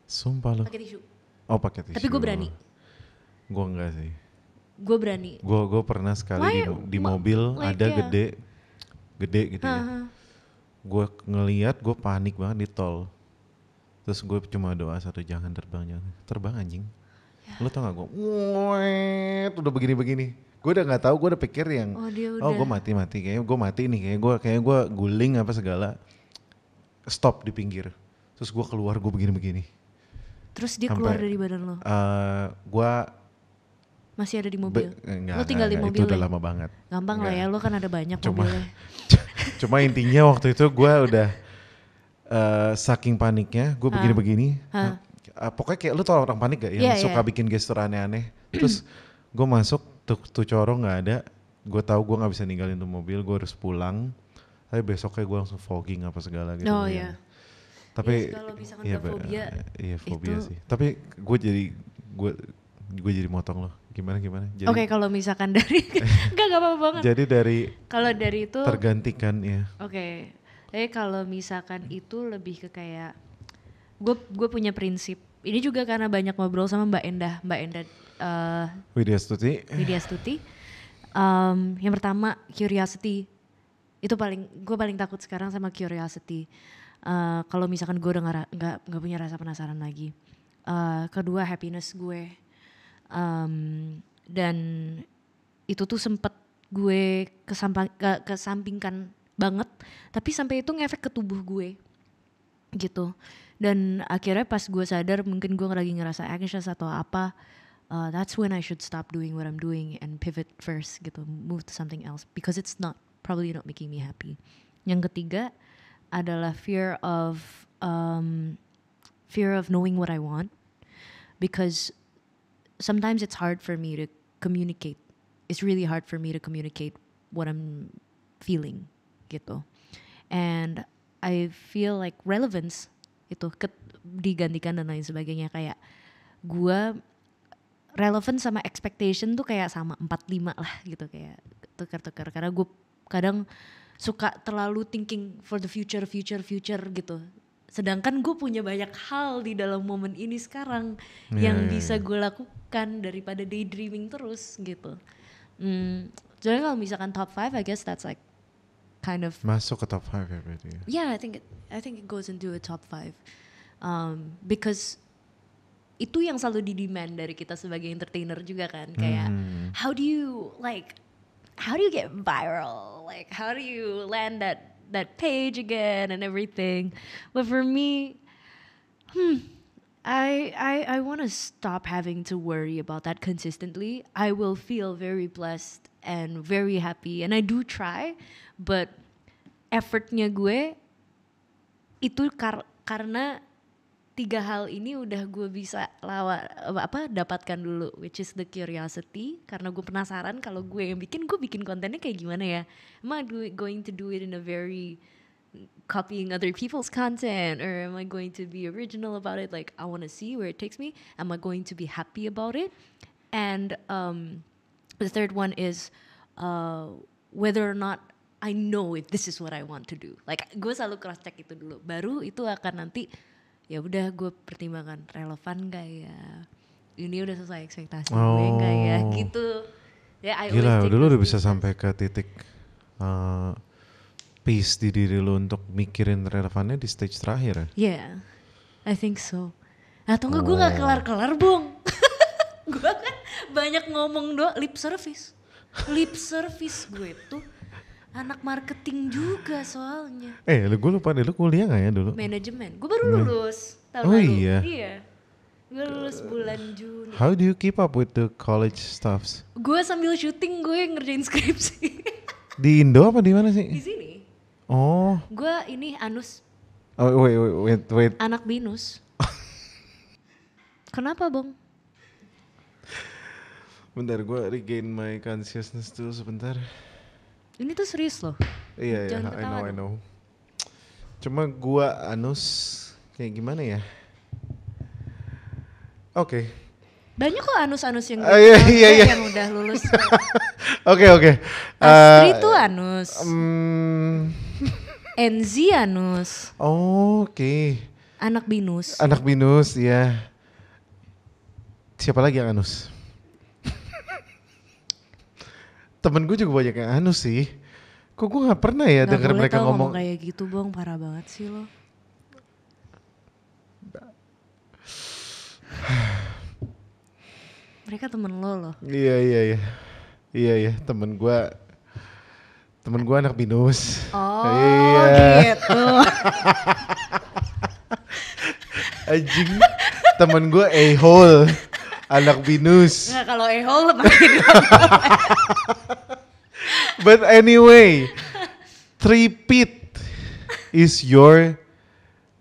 Sumpah lu. pakai tisu. Oh pakai tisu. Tapi gue berani. Gue enggak sih. Gue berani. Gue pernah sekali di mobil like ada yeah. gede gitu ya. Gue ngeliat gue panik banget di tol. Terus gue cuma doa satu, jangan terbang anjing. Ya. Lu tau gak gue udah begini. Gue udah nggak tahu, gue udah pikir yang gue mati kayaknya gue mati nih, kayaknya gue guling apa segala. Stop di pinggir. Terus gue keluar, gue begini. Terus dia keluar dari badan lo? Gue masih ada di mobil? Lo tinggal di mobil itu udah lama banget. Gampang lah ya, lo kan ada banyak mobilnya. Cuma intinya waktu itu gue udah saking paniknya, gue begini. Pokoknya kayak lu tau orang panik gak? Yang suka bikin gestur aneh-aneh. Terus gue masuk, tuh coro gak ada. Gue tahu gue gak bisa ninggalin tuh mobil, gue harus pulang. Tapi besoknya gue langsung fogging apa segala gitu. Oh iya. Tapi kalau misalkan fobia, fobia itu sih. Tapi gue jadi motong loh. Gimana? Oke, kalau misalkan dari enggak apa-apa banget. Jadi dari kalau dari itu tergantikan ya. Oke. Tapi kalau misalkan itu lebih ke kayak gue punya prinsip. Ini juga karena banyak ngobrol sama Mbak Endah Widya Stuti. Yang pertama curiosity. Itu gue paling takut sekarang sama curiosity. Kalau misalkan gue udah nggak punya rasa penasaran lagi. Kedua happiness gue. Dan itu tuh sempet gue kesampingkan banget, tapi sampai itu ngefek ke tubuh gue gitu. Dan akhirnya pas gue sadar mungkin gue lagi ngerasa anxious atau apa, that's when I should stop doing what I'm doing and pivot first gitu, move to something else because it's probably not making me happy. Yang ketiga adalah fear of knowing what I want, because sometimes it's hard for me to communicate. It's really hard for me to communicate what I'm feeling gitu. And I feel like relevance itu digantikan dan lain sebagainya. Kayak gue relevan sama expectation tuh kayak sama 4-5 lah gitu, kayak tukar-tukar. Karena gue kadang suka terlalu thinking for the future gitu. Sedangkan gue punya banyak hal di dalam momen ini sekarang yang bisa gue lakukan daripada daydreaming terus gitu. Jadi kalau misalkan top 5, I guess that's like kind of masuk ke top 5 ya berarti ya? Yeah, I think it goes into a top 5. Because itu yang selalu di-demand dari kita sebagai entertainer juga kan. Kayak how do you get viral? Like how do you land that page again and everything? But for me, I want to stop having to worry about that consistently. I will feel very blessed and very happy, and I do try, but effortnya gue itu karena 3 hal ini udah gue bisa dapatkan dulu, which is the curiosity, karena gue penasaran kalau gue bikin kontennya kayak gimana ya. Am I going to do it in a very copying other people's content, or am I going to be original about it? Like I want to see where it takes me. Am I going to be happy about it? And the third one is whether or not I know if this is what I want to do. Like gue selalu cross check itu dulu, baru itu akan nanti ya udah gue pertimbangkan relevan gak ya, ini udah sesuai ekspektasi gue gak ya gitu ya. Gila dulu udah bisa sampai ke titik peace di diri lu untuk mikirin relevannya di stage terakhir ya? Yeah, I think so. Atau enggak gue gak kelar-kelar Bung. Gue kan banyak ngomong doang, lip service gue tuh anak marketing juga soalnya. Gue lupa deh, lu kuliah gak ya dulu? Manajemen, gue baru lulus tahun lalu. Iya? Gue lulus bulan Juni. How do you keep up with the college stuffs? Gue sambil syuting gue ngerjain skripsi. Di Indo apa di mana sih? Di sini. Oh. Gue ini Anus. Oh wait. Anak binus. Kenapa Bang? Bentar, gue regain my consciousness dulu sebentar. Ini tuh serius loh. Iya, I know. Cuma gue Anus kayak gimana ya? Oke. Banyak kok Anus-Anus yang yang udah lulus. Oke. Astri tuh Anus. Enzi Anus. Oke. Anak binus, ya. Siapa lagi yang Anus? Temen gue juga banyak yang Anus sih. Kok gue gak pernah ya denger mereka ngomong kayak gitu Bang, parah banget sih lo. Mereka temen lo loh. Iya, temen gue anak binus. Oh iya. Gitu. Anjing, temen gue a-hole, anak binus. Nggak, kalau a-hole makin. But anyway, Three-Peat is your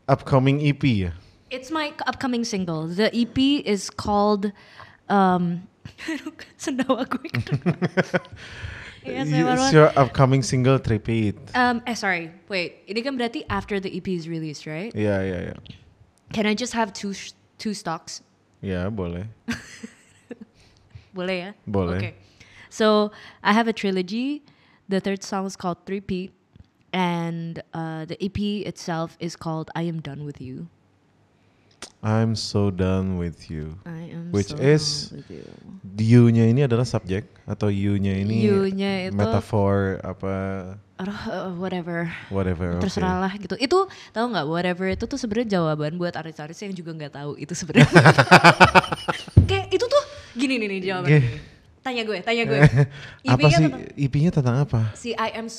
upcoming EP ya? It's my upcoming single. The EP is called sendawa gue. It's your upcoming single Three-Peat. Sorry, wait. Ini kan berarti after the EP is released, right? Iya. Can I just have two stocks? Ya, boleh. Boleh ya? Boleh. Okay. So I have a trilogy. The third song is called Three-Peat, and the EP itself is called I Am Done With You. I'm so done with you. I am Which so is done with you. You-nya ini adalah subjek atau you-nya ini You-nya itu metafor apa? Whatever. Okay. Terserah lah gitu. Itu tahu nggak, whatever itu tuh sebenarnya jawaban buat artis-artis yang juga nggak tahu itu sebenarnya. Kayak itu tuh gini nih jawabannya. Tanya gue. Apa sih EP-nya tentang apa? Si I am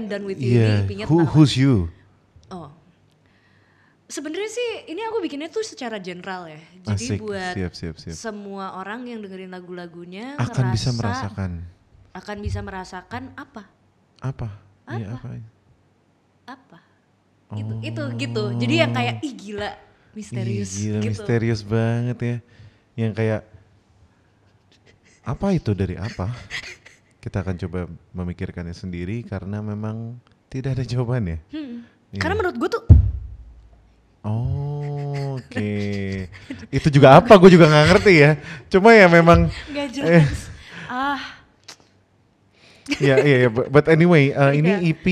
done with you ini EP-nya tentang Who's you? Oh. Sebenarnya sih ini aku bikinnya tuh secara general ya. Jadi Asik. buat siap. semua orang yang dengerin lagu-lagunya Akan bisa merasakan apa? Iya, Apa? Itu gitu. Jadi yang kayak gila misterius gila, gitu. misterius banget ya. Yang kayak apa itu dari apa? Kita akan coba memikirkannya sendiri karena memang tidak ada jawabannya. Karena menurut gue tuh Oke. Itu juga apa? Gue juga nggak ngerti ya. Cuma ya memang. gak jelas. Yeah. But anyway, ini Yeah. EP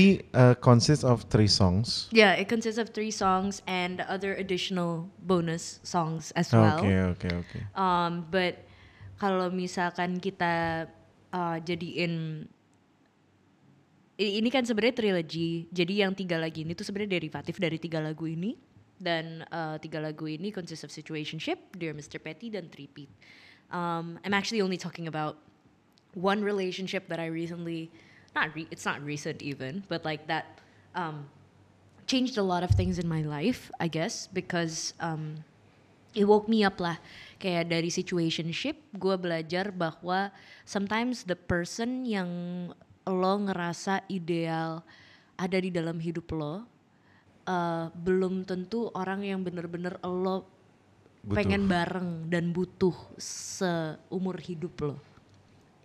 consists of 3 songs. Yeah, it consists of 3 songs and other additional bonus songs as well. Okay. But kalau misalkan kita jadiin ini kan sebenarnya trilogy. Jadi yang 3 lagi ini tuh sebenarnya derivatif dari 3 lagu ini. Dan 3 lagu ini consists of Situationship, Dear Mr. Petty, dan Three-Peat. I'm actually only talking about one relationship that I recently, it's not recent even, but like that changed a lot of things in my life, I guess, because it woke me up lah. Kayak dari situationship, gue belajar bahwa sometimes the person yang lo ngerasa ideal ada di dalam hidup lo, belum tentu orang yang bener-bener lo pengen bareng dan butuh seumur hidup lo.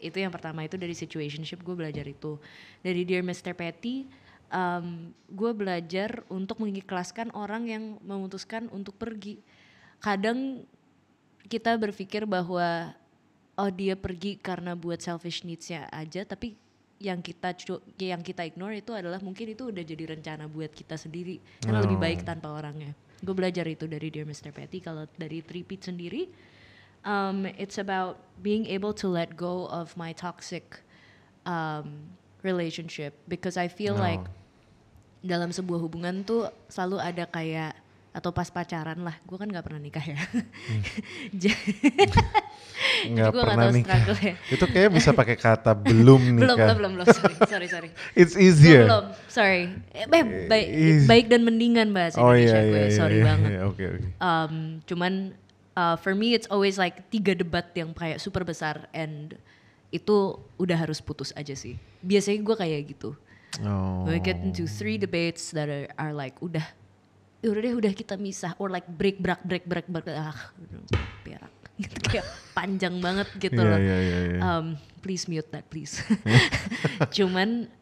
Itu yang pertama, itu dari situationship gue belajar itu. Dari Dear Mr. Petty, gue belajar untuk mengikhlaskan orang yang memutuskan untuk pergi. Kadang kita berpikir bahwa dia pergi karena buat selfish needs-nya aja, tapi yang kita ignore itu adalah mungkin itu udah jadi rencana buat kita sendiri. Karena lebih baik tanpa orangnya. Gue belajar itu dari Dear Mr. Petty. Kalau dari Three-Peat sendiri, it's about being able to let go of my toxic relationship, because I feel like dalam sebuah hubungan tuh selalu ada kayak, atau pas pacaran lah, gue kan nggak pernah nikah ya. Nggak Gue pernah tahu nikah. struggle ya. Itu kayak bisa pakai kata belum nikah. belum. Sorry. It's easier. Belum. Sorry. Baik dan mendingan bahasa Indonesia gue. Sorry banget. Oke. Cuman for me it's always like 3 debat yang kayak super besar, and itu udah harus putus aja sih. Biasanya gue kayak gitu. We get into 3 debates that are like udah kita misah, or like break berak berak gitu, kayak panjang banget gitu loh. Yeah. Please mute that please. Cuman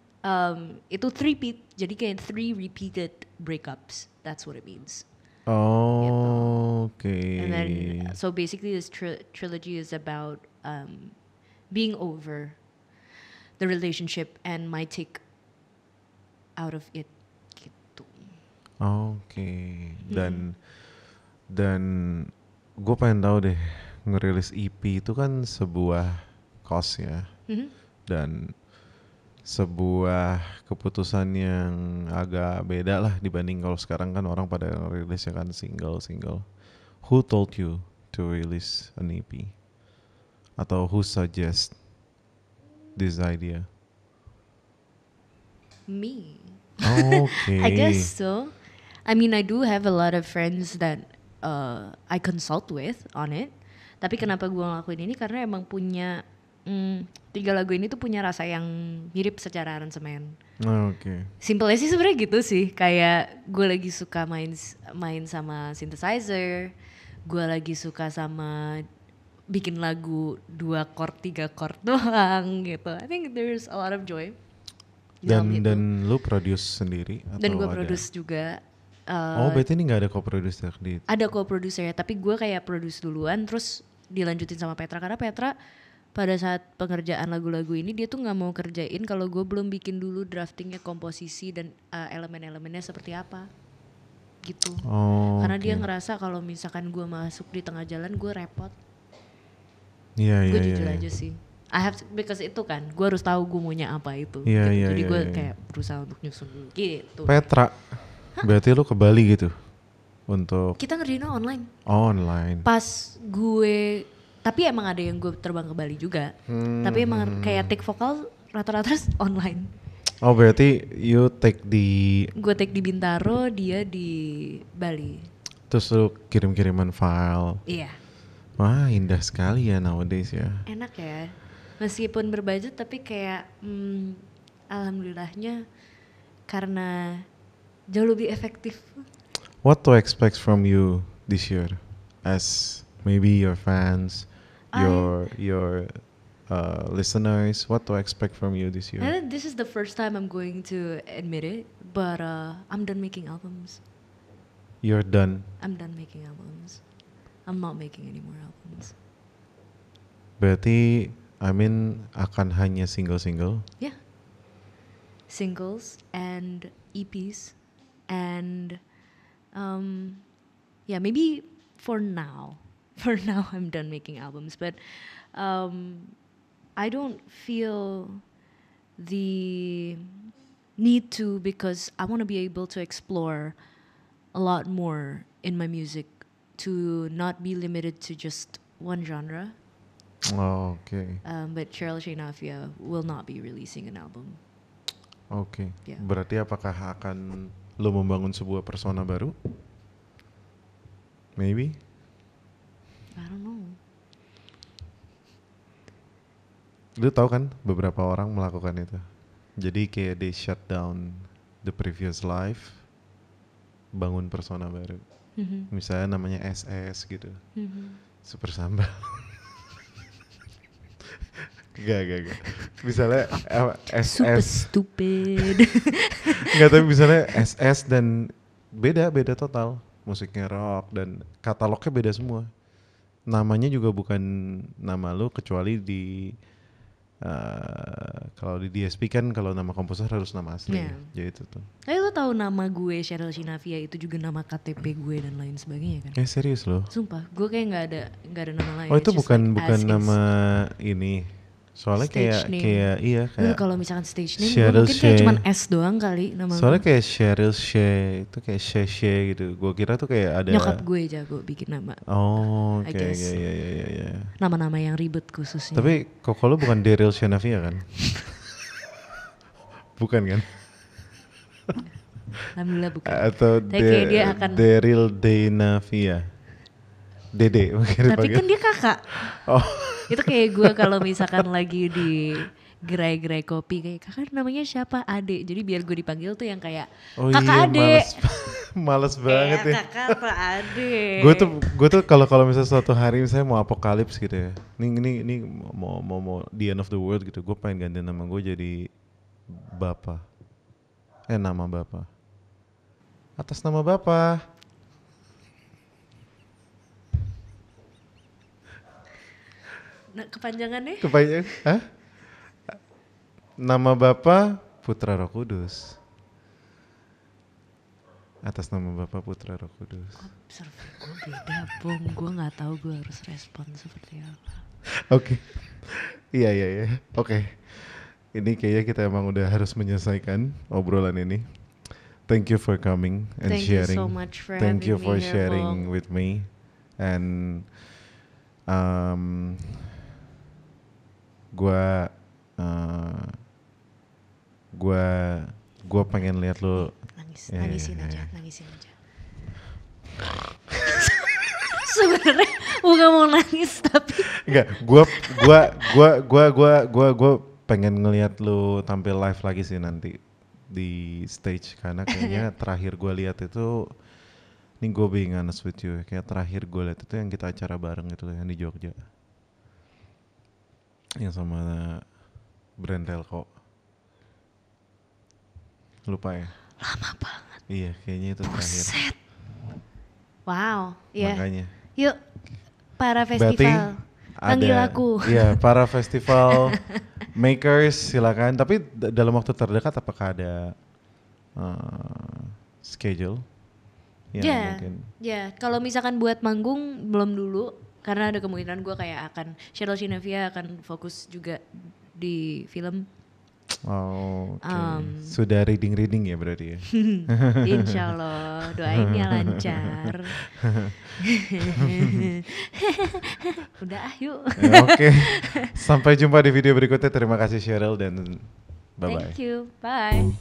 itu Three-Peat, jadi kayak 3 repeated breakups. That's what it means. Okay. And then so basically this trilogy is about being over the relationship and my take out of it gitu. Okay. Dan gue pengen tahu deh, ngerilis EP itu kan sebuah cost ya. Dan sebuah keputusan yang agak beda lah dibanding kalau sekarang kan orang pada rilisnya kan single. Who told you to release an EP? Atau who suggest this idea? Me. Okay. I guess so. I mean, I do have a lot of friends that I consult with on it. Tapi kenapa gue ngelakuin ini, karena emang punya 3 lagu ini tuh punya rasa yang mirip secara aransemen. Okay. Simpelnya sih sebenarnya gitu sih. Kayak gue lagi suka main sama synthesizer. Gue lagi suka sama bikin lagu 2 chord 3 chord doang gitu. I think there's a lot of joy. Dan lu produce sendiri atau dan gue ada? produce juga. Berarti ini gak ada co-producer di? Ada co-producer ya, tapi gue kayak produce duluan terus dilanjutin sama Petra, karena Petra pada saat pengerjaan lagu-lagu ini dia tuh nggak mau kerjain kalau gue belum bikin dulu draftingnya, komposisi dan elemen-elemennya seperti apa gitu. Karena dia ngerasa kalau misalkan gue masuk di tengah jalan gue repot. Gue jujur aja sih. I have to, because itu kan gue harus tahu gue maunya apa itu. Jadi gue kayak berusaha untuk nyusun dulu gitu. Petra, berarti lu ke Bali gitu untuk? Kita ngerjainnya online. Online. Pas gue, tapi emang ada yang gue terbang ke Bali juga. Tapi emang kayak take vokal rata-rata online. Berarti you take di? Gue take di Bintaro, dia di Bali. Terus lu kirim-kiriman file. Iya. Wah, indah sekali ya nowadays ya. Enak ya. Meskipun berbudget tapi kayak alhamdulillahnya karena jauh lebih efektif. What to expect from you this year as maybe your fans, your listeners what to expect from you this year? And this is the first time I'm going to admit it, but I'm done making albums. You're done. I'm done making albums. I'm not making any more albums. Berarti Amin akan hanya single-single? Yeah. Singles and EPs and yeah, maybe for now I'm done making albums, but I don't feel the need to, because I want to be able to explore a lot more in my music, to not be limited to just one genre. Oh, okay. But Cheryl Shenafia will not be releasing an album. Oke. Yeah. Berarti apakah akan lo membangun sebuah persona baru? Maybe. I don't know. Lu tahu kan beberapa orang melakukan itu. Jadi kayak they shut down the previous life, bangun persona baru. Misalnya namanya SS gitu. Super Sambal. Gak. Misalnya SS. Super stupid. Enggak, tapi misalnya SS dan beda total. Musiknya rock dan katalognya beda semua. Namanya juga bukan nama lu, kecuali di kalau di DSP kan kalau nama komposer harus nama asli. Yeah. Jadi itu tuh. Tapi lo tahu nama gue Cheryl Shenafia itu juga nama KTP gue dan lain sebagainya kan? Serius loh? Sumpah, gue kayak nggak ada nama lain. Oh itu It's just bukan like as nama ini. Soalnya Stage name. kayak kalau misalkan stage name gue Cheryl mungkin kayak Shea. cuman S doang kali nama Soalnya gue. kayak Cheryl Shea itu kayak Shea gitu. Gue kira tuh kayak ada. Nyokap gue jago bikin nama. Oh, I oke, guess. ya. Nama-nama yang ribet khususnya. Tapi kok lu bukan Daryl Shenafia kan? Bukan kan? Alhamdulillah bukan. Atau Tapi kayak dia akan. Daryl Denavia. Dede mungkin Tapi kan dia kakak. Oh. Itu kayak gue kalau misalkan lagi di gerai-gerai kopi kayak kakak namanya siapa, Ade. Jadi biar gue dipanggil tuh yang kayak kakak Ade. Males banget ya. Kakak apa Ade. Gue tuh kalau misalnya suatu hari misalnya mau apokalips gitu ya. Ini mau the end of the world gitu. Gue pengen ganti nama gue jadi Bapak. Nama Bapak. Atas nama Bapak. Nah, kepanjangannya? Hah? Nama Bapak Putra Roh Kudus. Atas nama Bapak Putra Roh Kudus. Observer gue beda, Bung. Gue gak tahu gue harus respon seperti apa. Oke. Iya. Oke. Ini kayaknya kita emang udah harus menyelesaikan obrolan ini. Thank you for coming and sharing. Thank you so much for Thank having you for me here, sharing Bung. with me. And gue pengen lihat lo Nangisin aja. Sebenarnya bukan mau nangis tapi enggak, gue pengen ngelihat lo tampil live lagi sih nanti di stage, karena kayaknya terakhir gue lihat itu, ini gue being honest with you, kayak terakhir gue lihat itu yang kita acara bareng itu yang di Jogja, yang sama brand Telco. Lupa ya? lama banget. Iya, kayaknya itu terakhir. Buset. Wow, iya. Makanya. Yuk, para Berarti festival. Panggil aku. Iya, para festival makers silakan. Tapi dalam waktu terdekat apakah ada schedule? Ya, Mungkin. ya. Kalau misalkan buat manggung belum dulu, karena ada kemungkinan gue kayak akan Cheryl Shenafia akan fokus juga di film. Oh, okay. Sudah reading ya berarti ya. Insya Allah, doain ya lancar. Udah yuk. Oke. Sampai jumpa di video berikutnya. Terima kasih Cheryl dan bye-bye. Thank you, bye.